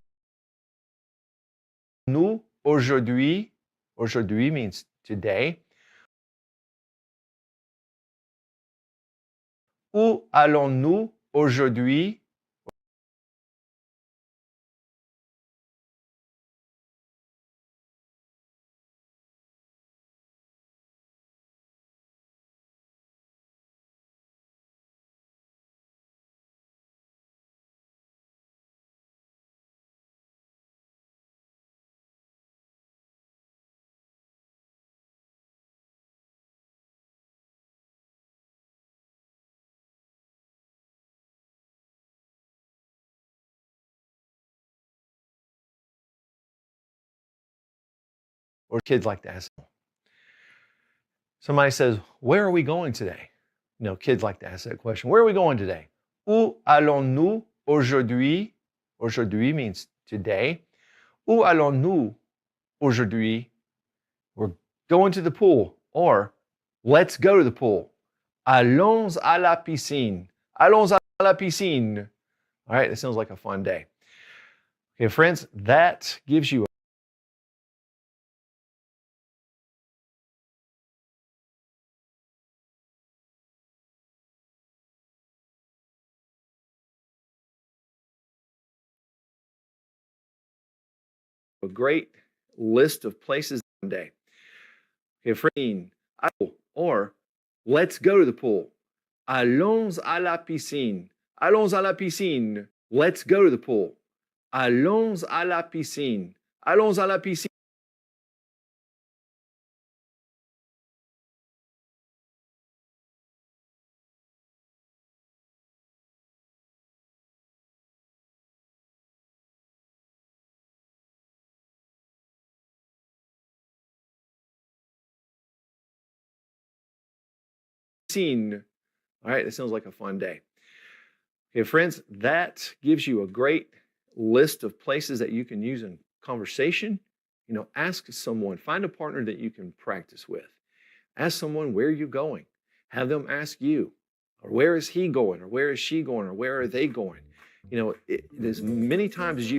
aujourd'hui? Aujourd'hui means today. Où allons-nous aujourd'hui? Or kids like to ask. Somebody says, where are we going today? You know, kids like to ask that question. Where are we going today? Où allons-nous aujourd'hui? Aujourd'hui means today. Où allons-nous aujourd'hui? We're going to the pool. Or let's go to the pool. Allons à la piscine. Allons à la piscine. All right, that sounds like a fun day. Okay, friends, that gives you a great list of places one day. Okay, friend, or let's go to the pool. Allons à la piscine. Allons à la piscine. Let's go to the pool. Allons à la piscine. Allons à la piscine. All right, that sounds like a fun day. Okay, friends, that gives you a great list of places that you can use in conversation. You know, ask someone, find a partner that you can practice with. Ask someone, where are you going? Have them ask you, or where is he going, or where is she going, or where are they going? You know, as many times as you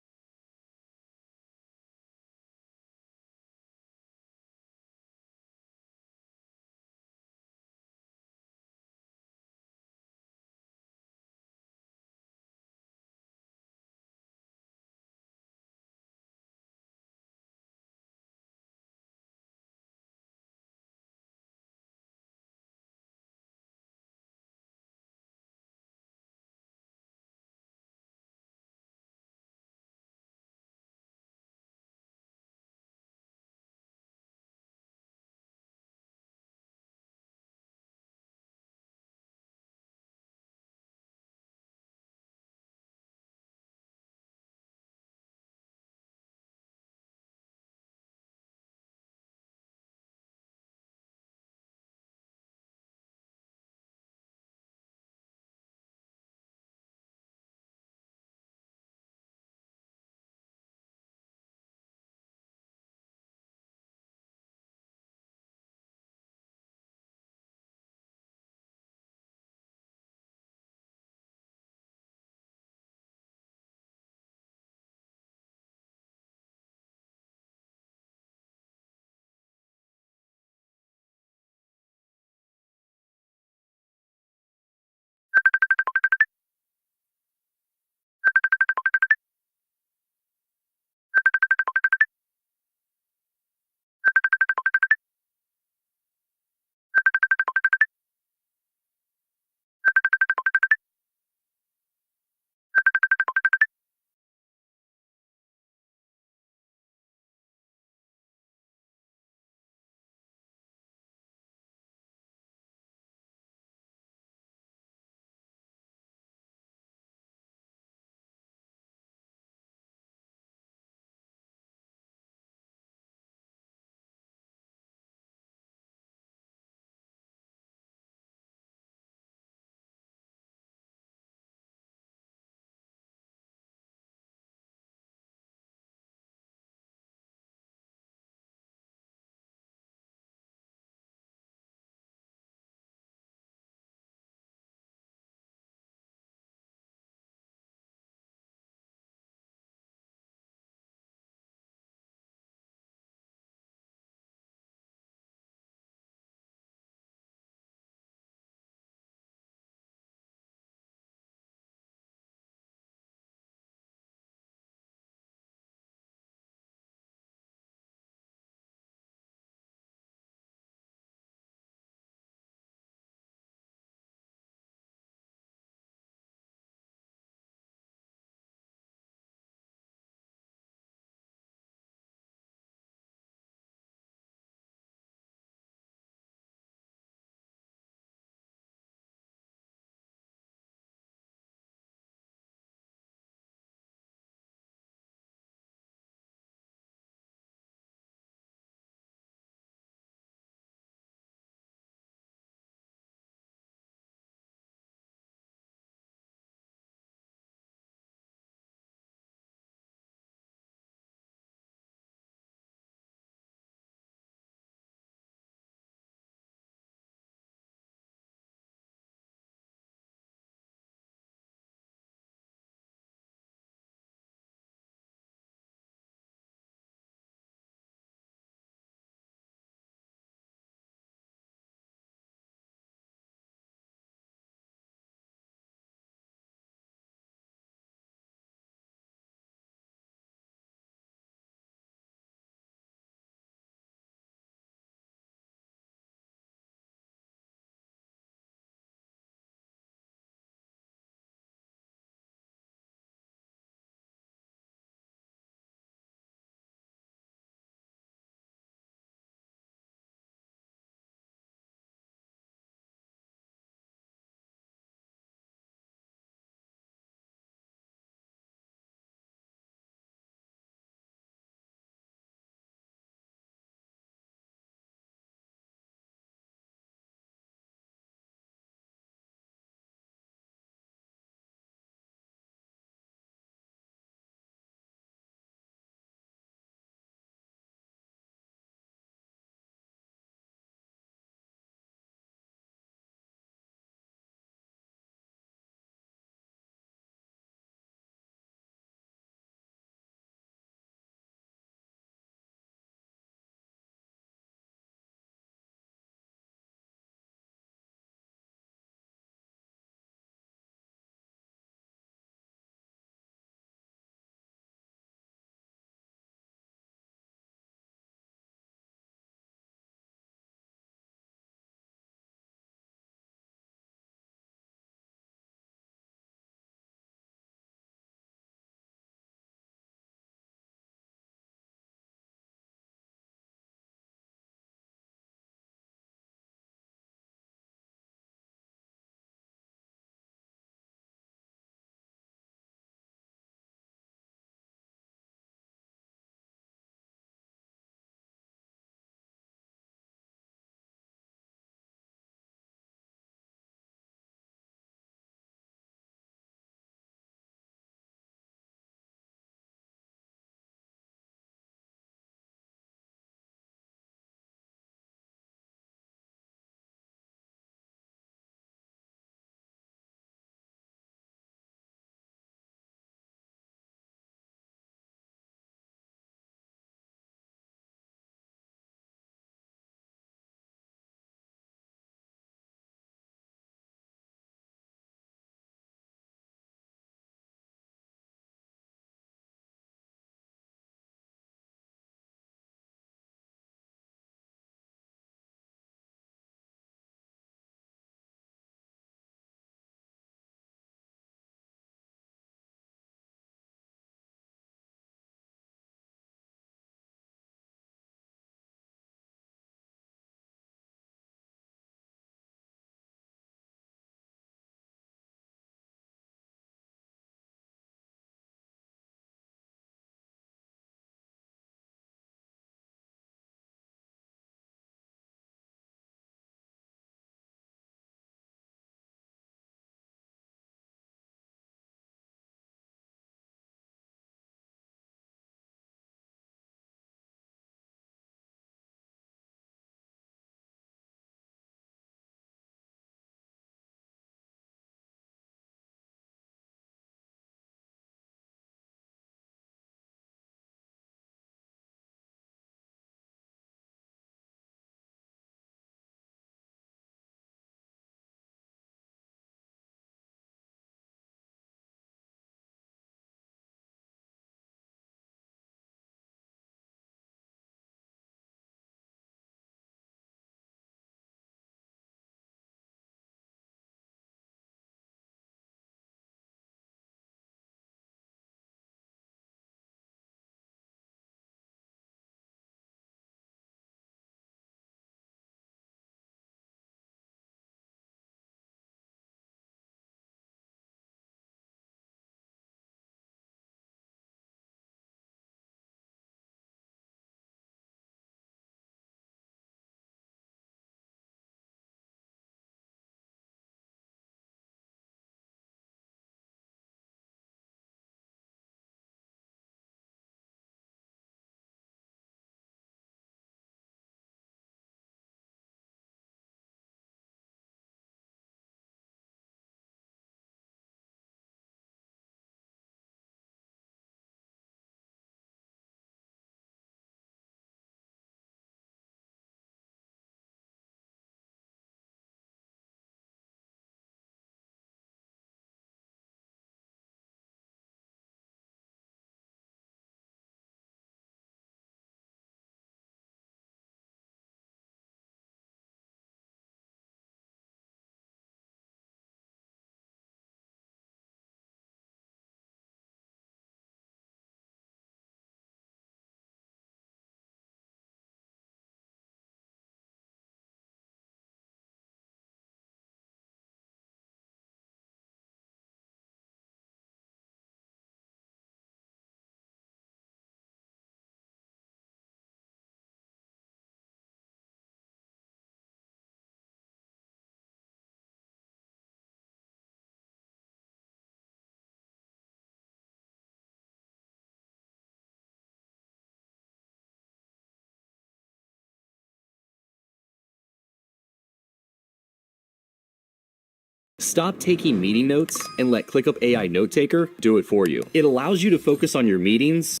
Stop taking meeting notes and let ClickUp AI Note Taker do it for you. It allows you to focus on your meetings.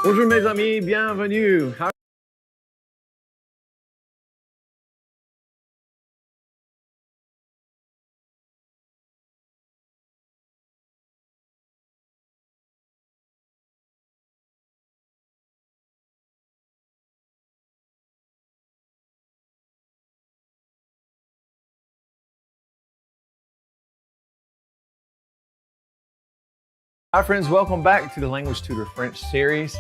Bonjour mes amis, bienvenue. Hi friends, welcome back to the Language Tutor French series.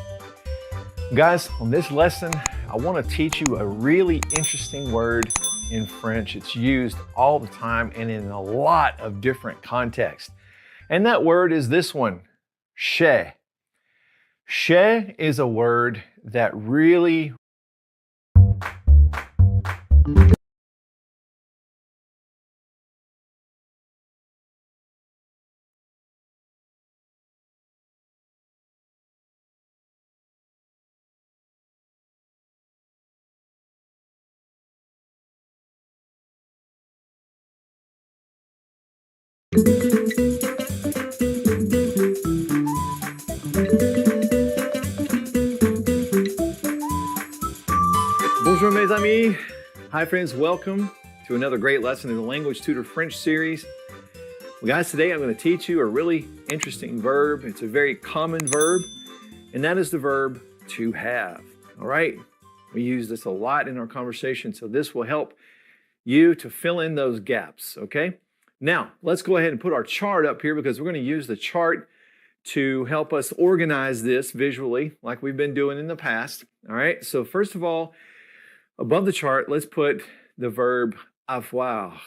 Guys, on this lesson, I want to teach you a really interesting word in French. It's used all the time and in a lot of different contexts. And that word is this one, chez. Chez is a word that really Bonjour mes amis. Hi friends, welcome to another great lesson in the Language Tutor French series. Well, guys, today I'm going to teach you a really interesting verb. It's a very common verb, and that is the verb to have. All right? We use this a lot in our conversation, so this will help you to fill in those gaps, okay? Now, let's go ahead and put our chart up here because we're going to use the chart to help us organize this visually like we've been doing in the past. All right? So first of all, above the chart, let's put the verb avoir.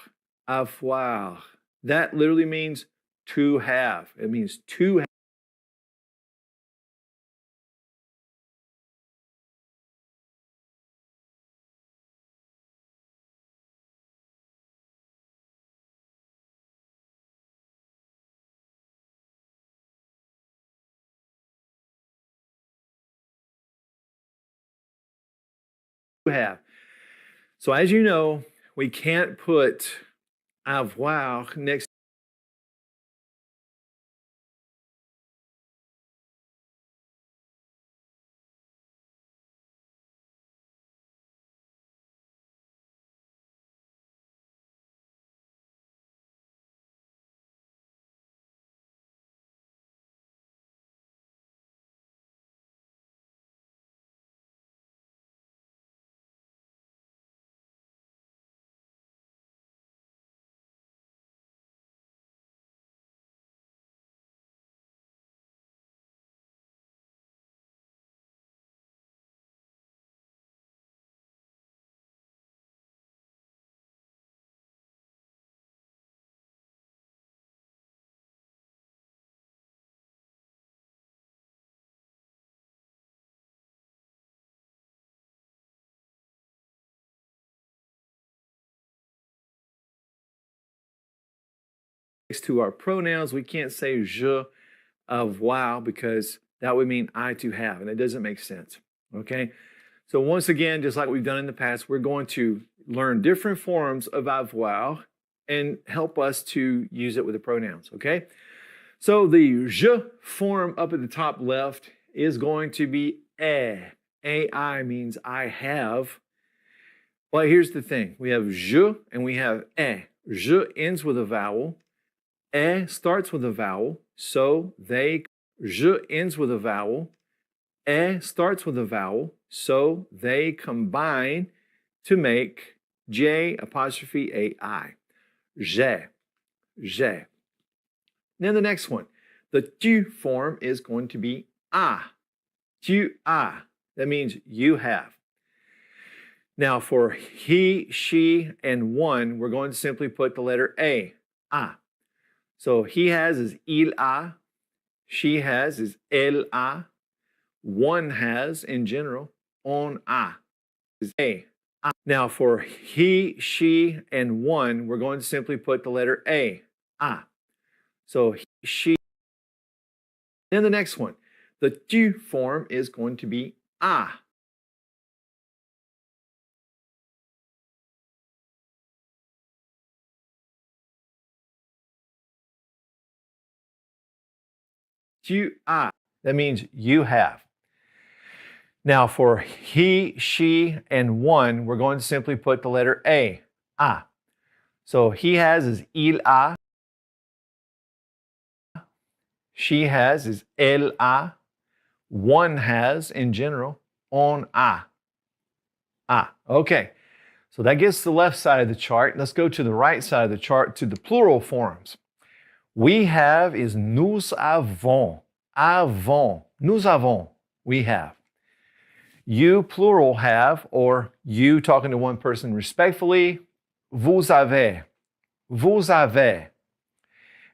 Avoir. That literally means to have. It means to have. So as you know, we can't put avoir next to our pronouns. We can't say je avoir because that would mean I to have, and it doesn't make sense, okay? So once again, just like we've done in the past, we're going to learn different forms of avoir and help us to use it with the pronouns, okay? So the je form up at the top left is going to be ai. Ai means I have. But here's the thing. We have je and we have ai. Je ends with a vowel. Ai starts with a vowel. So they, je ends with a vowel. Ai starts with a vowel. So they combine to make J apostrophe AI. J'ai. J'ai. Then the next one, the tu form is going to be a. Tu as. That means you have. Now for he, she, and one, we're going to simply put the letter A. So he has is il a. She has is elle a. One has in general, on a. Is a. Now for he, she, and one, we're going to simply put the letter A. So he, she Then the next one, the tu form is going to be a. Tu as. That means you have. Now for he, she, and one, we're going to simply put the letter a. So he has is il a. She has is elle a. One has, in general, on a. Okay. So that gets the left side of the chart. Let's go to the right side of the chart to the plural forms. We have is nous avons. Avons. Nous avons. We have. You, plural, have, or you talking to one person respectfully, vous avez. Vous avez.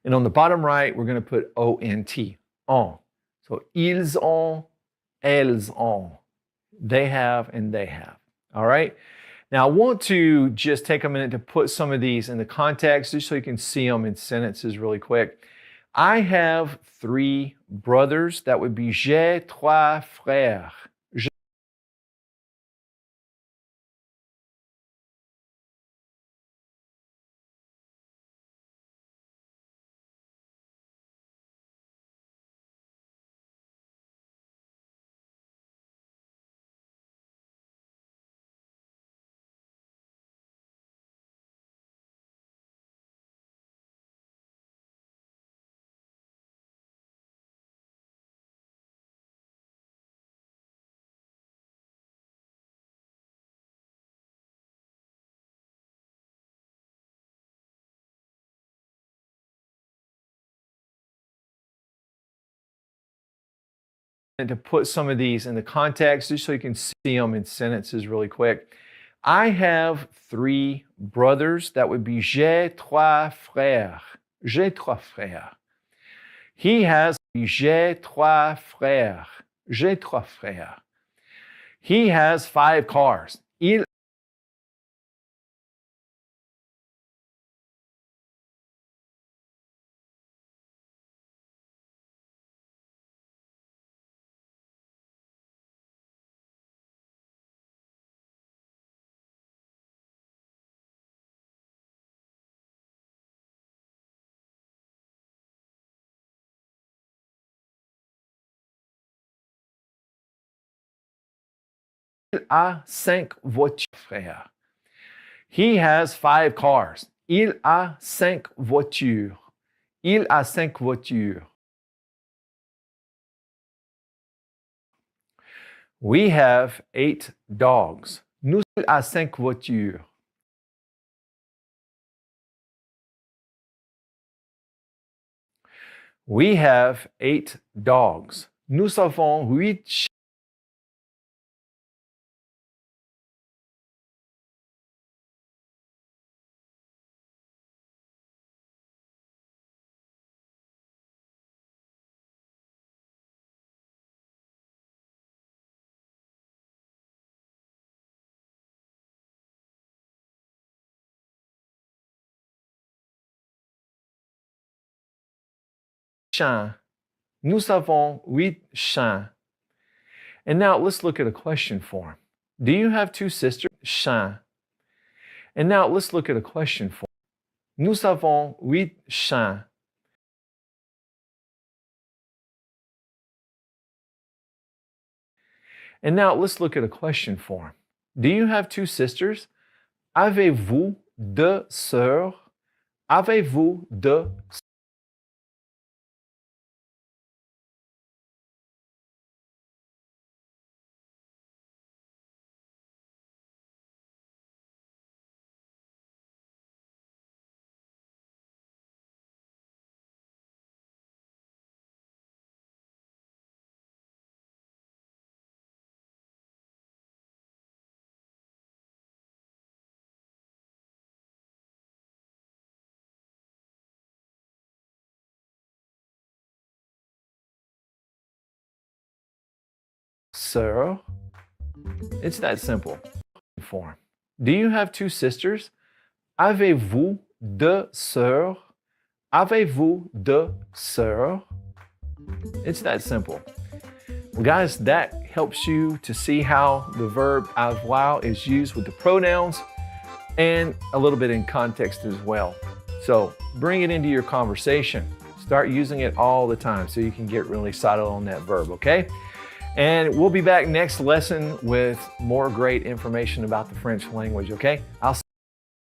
And on the bottom right, we're going to put ONT, on. So ils ont, elles ont. They have and they have. All right? Now, I want to just take a minute to put some of these in the context just so you can see them in sentences really quick. I have 3 brothers. That would be j'ai 3 frères. And to put some of these in the context just so you can see them in sentences really quick. I have 3 brothers. That would be j'ai 3 frères. J'ai 3 frères. He has j'ai 3 frères. J'ai 3 frères. He has 5 cars. Il a 5 voitures, frères. He has 5 cars. Il a 5 voitures. Il a 5 voitures. We have 8 dogs. Nous avons 5 voitures. We have 8 dogs. Nous avons 8 chiens. Nous avons 8 chiens. And now let's look at a question form. Do you have 2 sisters? Chiens. And now let's look at a question form. Nous avons 8 chiens. And now let's look at a question form. Do you have 2 sisters? Avez-vous 2 sœurs? Avez-vous 2 sœurs? It's that simple. Form. Do you have 2 sisters? Avez-vous 2 sœurs? Avez-vous 2 sœurs? It's that simple. Well, guys, that helps you to see how the verb avoir is used with the pronouns and a little bit in context as well. So bring it into your conversation. Start using it all the time so you can get really settled on that verb, okay? And we'll be back next lesson with more great information about the French language, okay?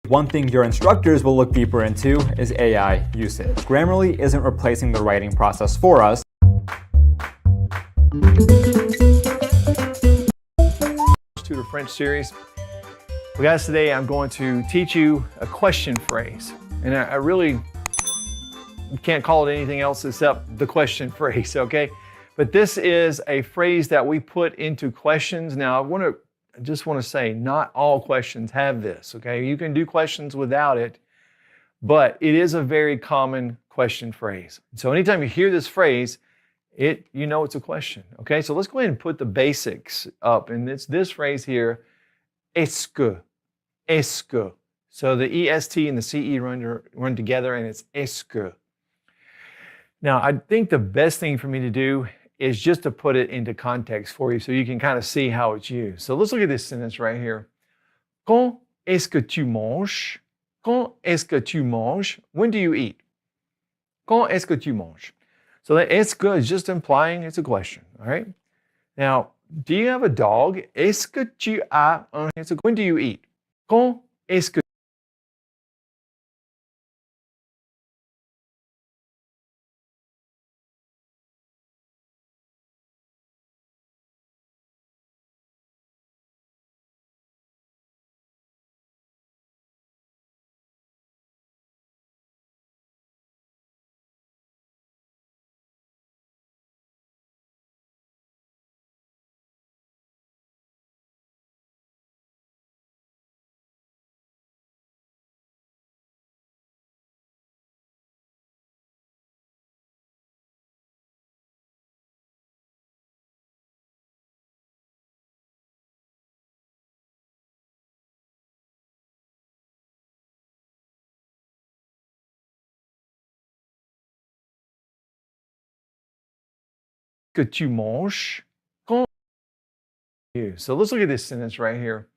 One thing your instructors will look deeper into is AI usage. Grammarly isn't replacing the writing process for us. Tutor French series. Well, guys, today I'm going to teach you a question phrase. And I really can't call it anything else except the question phrase, okay? But this is a phrase that we put into questions. Now, I just want to say, not all questions have this, okay? You can do questions without it, but it is a very common question phrase. So anytime you hear this phrase, you know it's a question, okay? So let's go ahead and put the basics up. And it's this phrase here, est-ce que, est-ce que. So the EST and the CE run together, and it's est-ce que. Now, I think the best thing for me to do is just to put it into context for you so you can kind of see how it's used. So let's look at this sentence right here. Quand est-ce que tu manges? Quand est-ce que tu manges? When do you eat? Quand est-ce que tu manges? So that est-ce que is just implying it's a question, all right? Now, do you have a dog? Est-ce que tu as un... When do you eat? Quand est-ce que... que tu manges? Quand... So let's look at this sentence right here.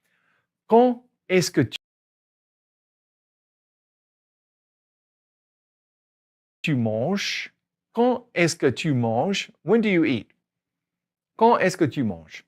Quand est-ce que tu manges? Quand est-ce que tu manges? When do you eat? Quand est-ce que tu manges?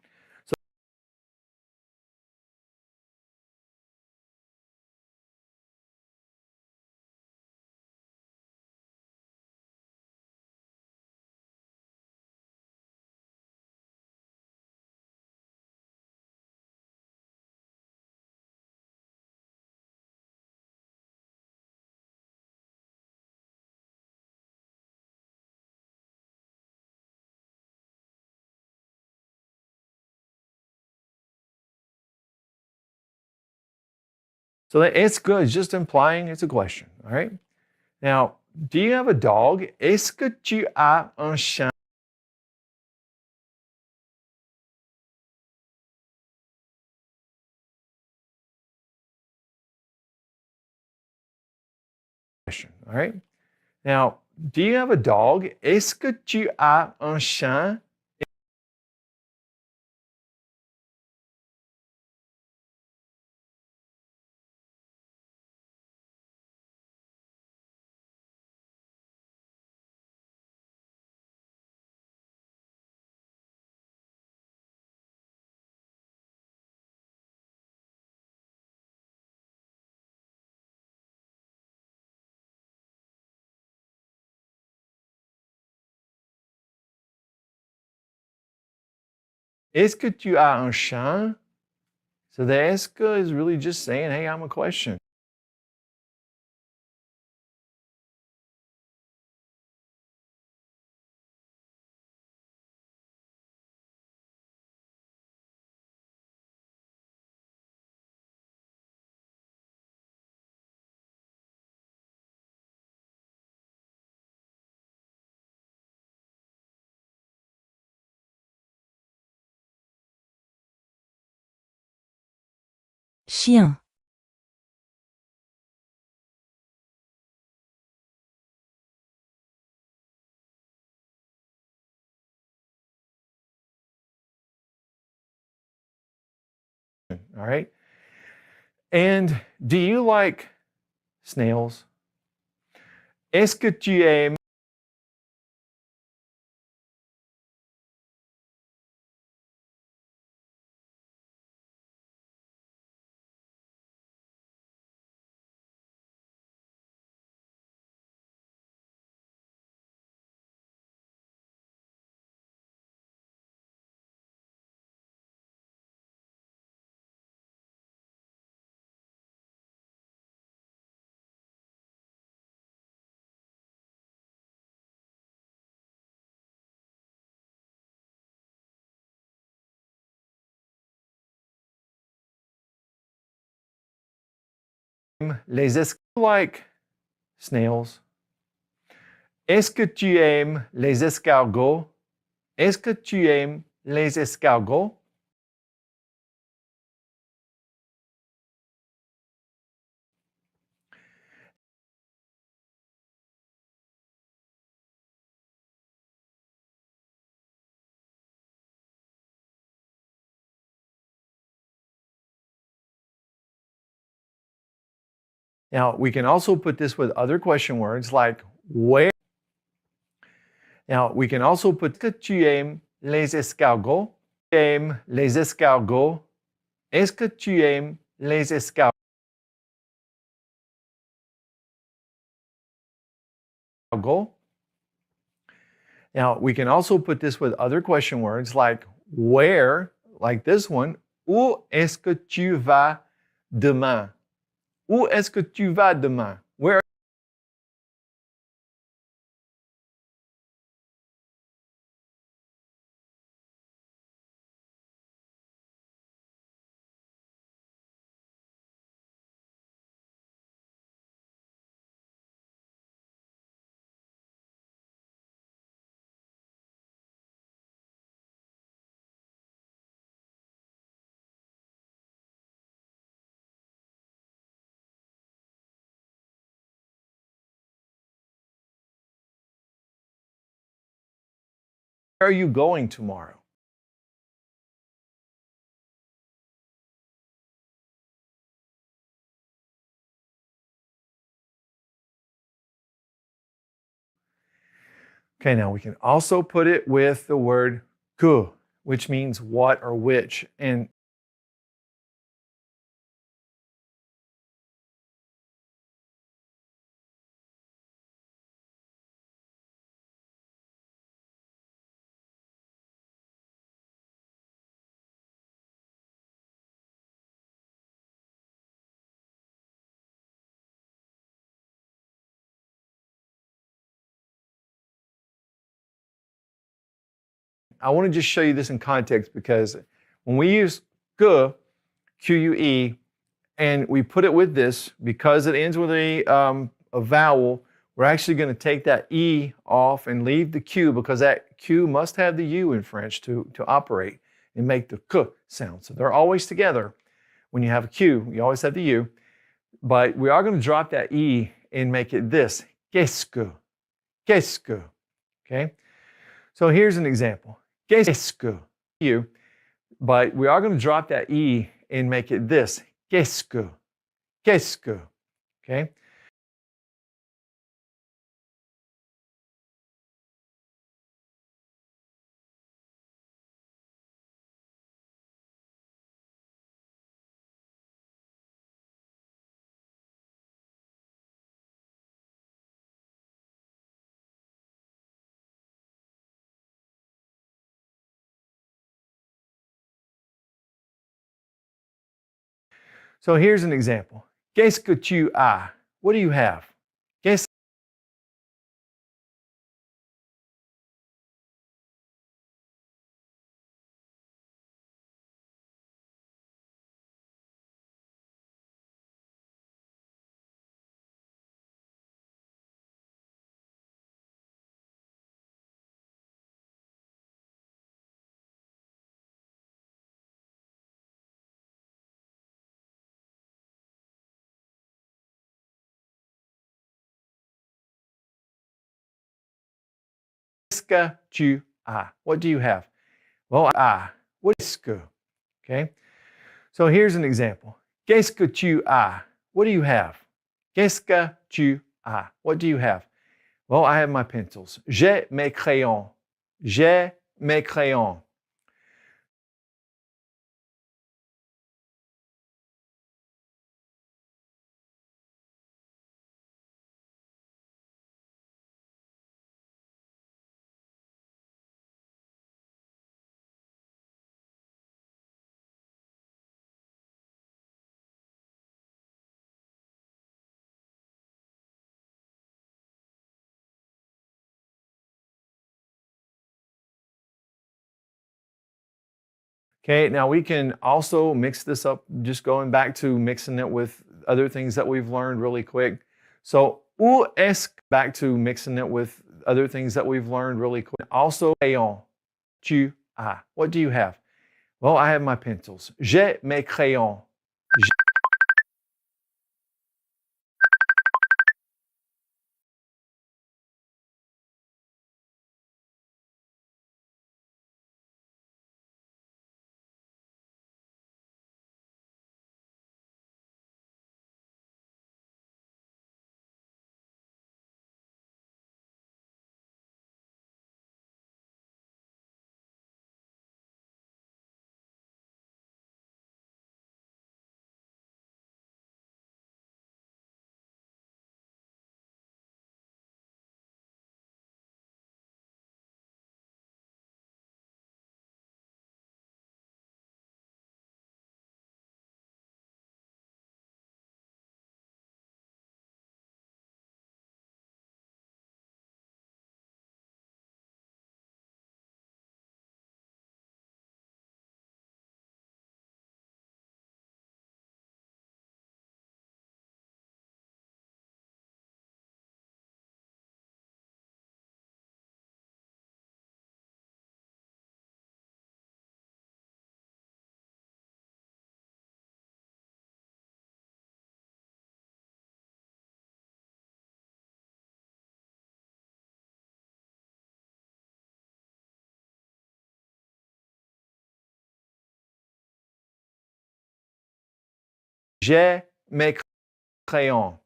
So that est-ce que is just implying it's a question, all right? Now, do you have a dog? Est-ce que tu as un chien? All right? Now, do you have a dog? Est-ce que tu as un chien? Est-ce que tu as un chien? So the est-ce que is really just saying, hey, I'm a question. Chien. All right. And do you like snails? Est-ce que tu aimes les like snails? Est-ce que tu aimes les escargots? Est-ce que tu aimes les escargots? Now, we can also put this with other question words like where. Now, we can also put que tu aimes les escargots? Tu aimes les escargots? Est-ce que tu aimes les escargots? Now, we can also put this with other question words like where, like this one. Où est-ce que tu vas demain? Où est-ce que tu vas demain? Where are you going tomorrow? Okay, now we can also put it with the word que, which means what or which. And I want to just show you this in context because when we use que, Q-U-E, and we put it with this, because it ends with a vowel, we're actually going to take that E off and leave the Q because that Q must have the U in French to operate and make the K sound. So they're always together. When you have a Q, you always have the U. But we are going to drop that E and make it this. Qu'est-ce que? Qu'est-ce que? Okay? So here's an example. Qu'est-ce que? You. But we are going to drop that E and make it this. Qu'est-ce que? Qu'est-ce que? Okay? So here's an example. Qu'est-ce que tu as? What do you have? Qu'est-ce que tu as? What do you have? Well, what is que? Okay? So here's an example. Qu'est-ce que tu as? What do you have? Qu'est-ce que tu as? What do you have? Well, I have my pencils. J'ai mes crayons. J'ai mes crayons. Okay, now we can also mix this up, just going back to mixing it with other things that we've learned really quick. So, où est-ce, back to mixing it with other things that we've learned really quick. Also, crayon, tu as. What do you have? Well, I have my pencils. J'ai mes crayons. J'ai mes crayons.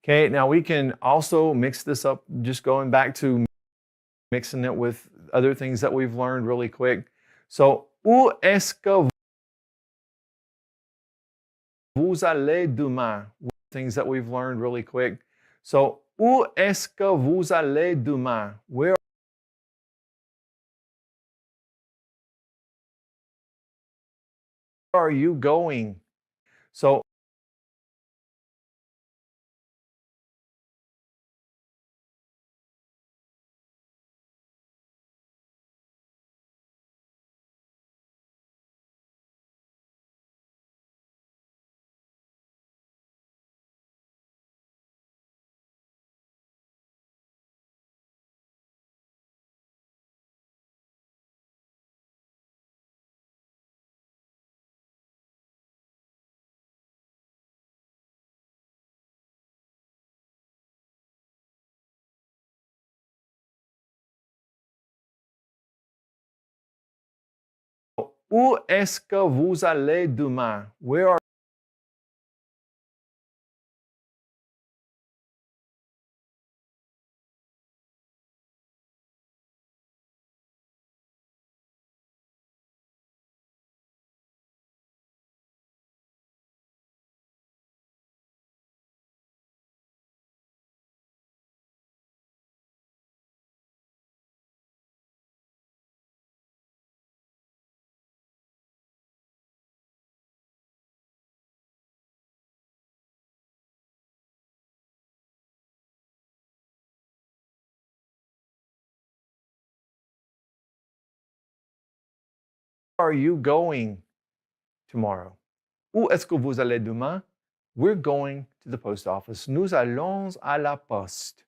Okay, now we can also mix this up, just going back to mixing it with other things that we've learned really quick. So, où est-ce que vous allez demain? Things that we've learned really quick. So, où est-ce que vous allez demain? Where are you going? So, où est-ce que vous allez demain? Where are you going tomorrow? Où est-ce que vous allez demain? We're going to the post office. Nous allons à la poste.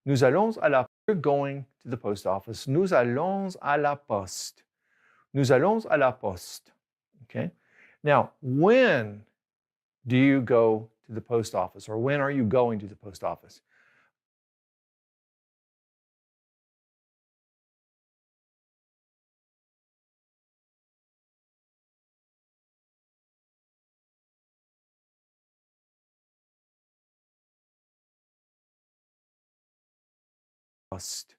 Nous allons à la We're going to the post office. Nous allons à la poste. Nous allons à la poste. Okay? Now, when do you go to the post office, or when are you going to the post office? Poste.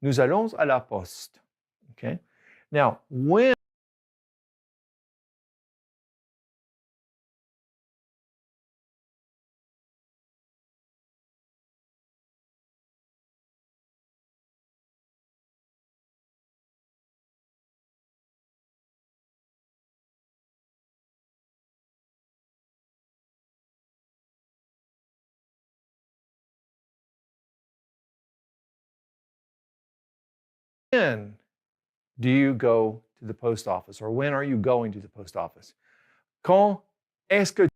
Nous allons à la poste. Okay? Now, when do you go to the post office, or when are you going to the post office? Quand est-ce que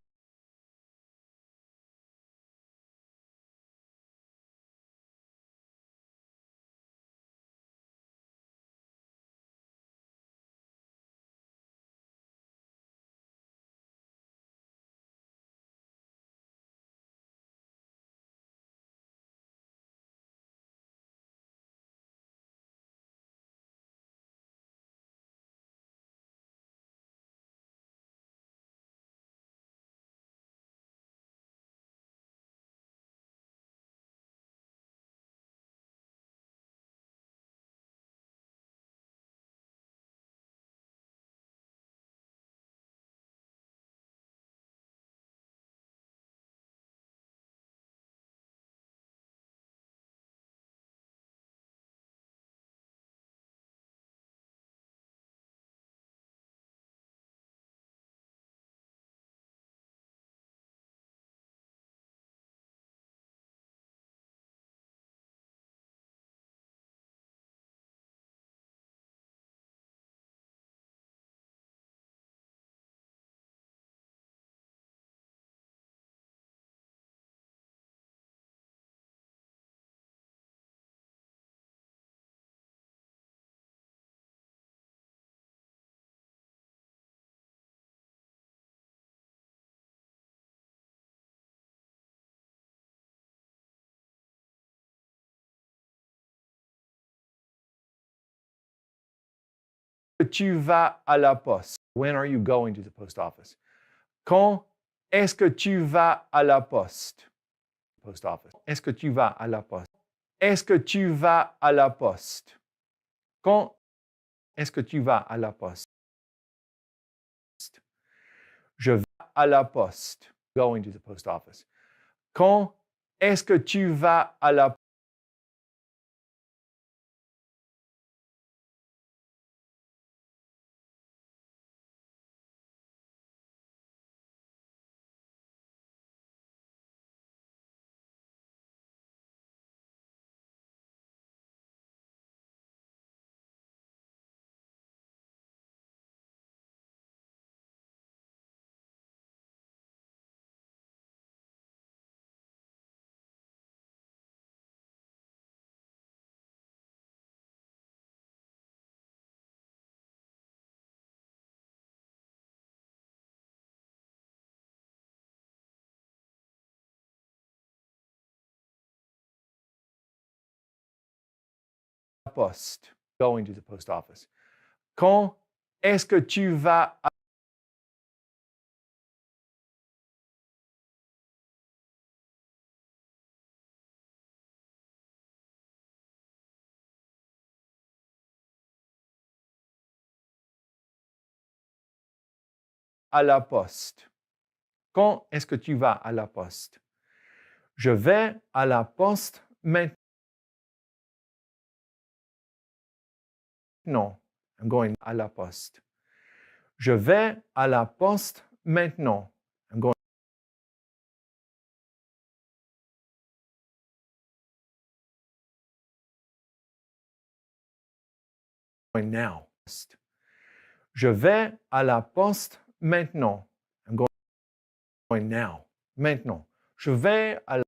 tu vas à la poste? When are you going to the post office? Quand est-ce que tu vas à la poste? Post office. Est-ce que tu vas à la poste? Est-ce que tu vas à la poste? Quand est-ce que tu vas à la poste? Je vais à la poste. Going to the post office. Quand est-ce que tu vas à la poste? Poste. Going to the post office. Quand est-ce que tu vas à la poste? Quand est-ce que tu vas à la poste? Je vais à la poste maintenant. I'm going à la poste. Je vais à la poste maintenant. I'm going now. Je vais à la poste maintenant. I'm going now. Maintenant. Je vais à la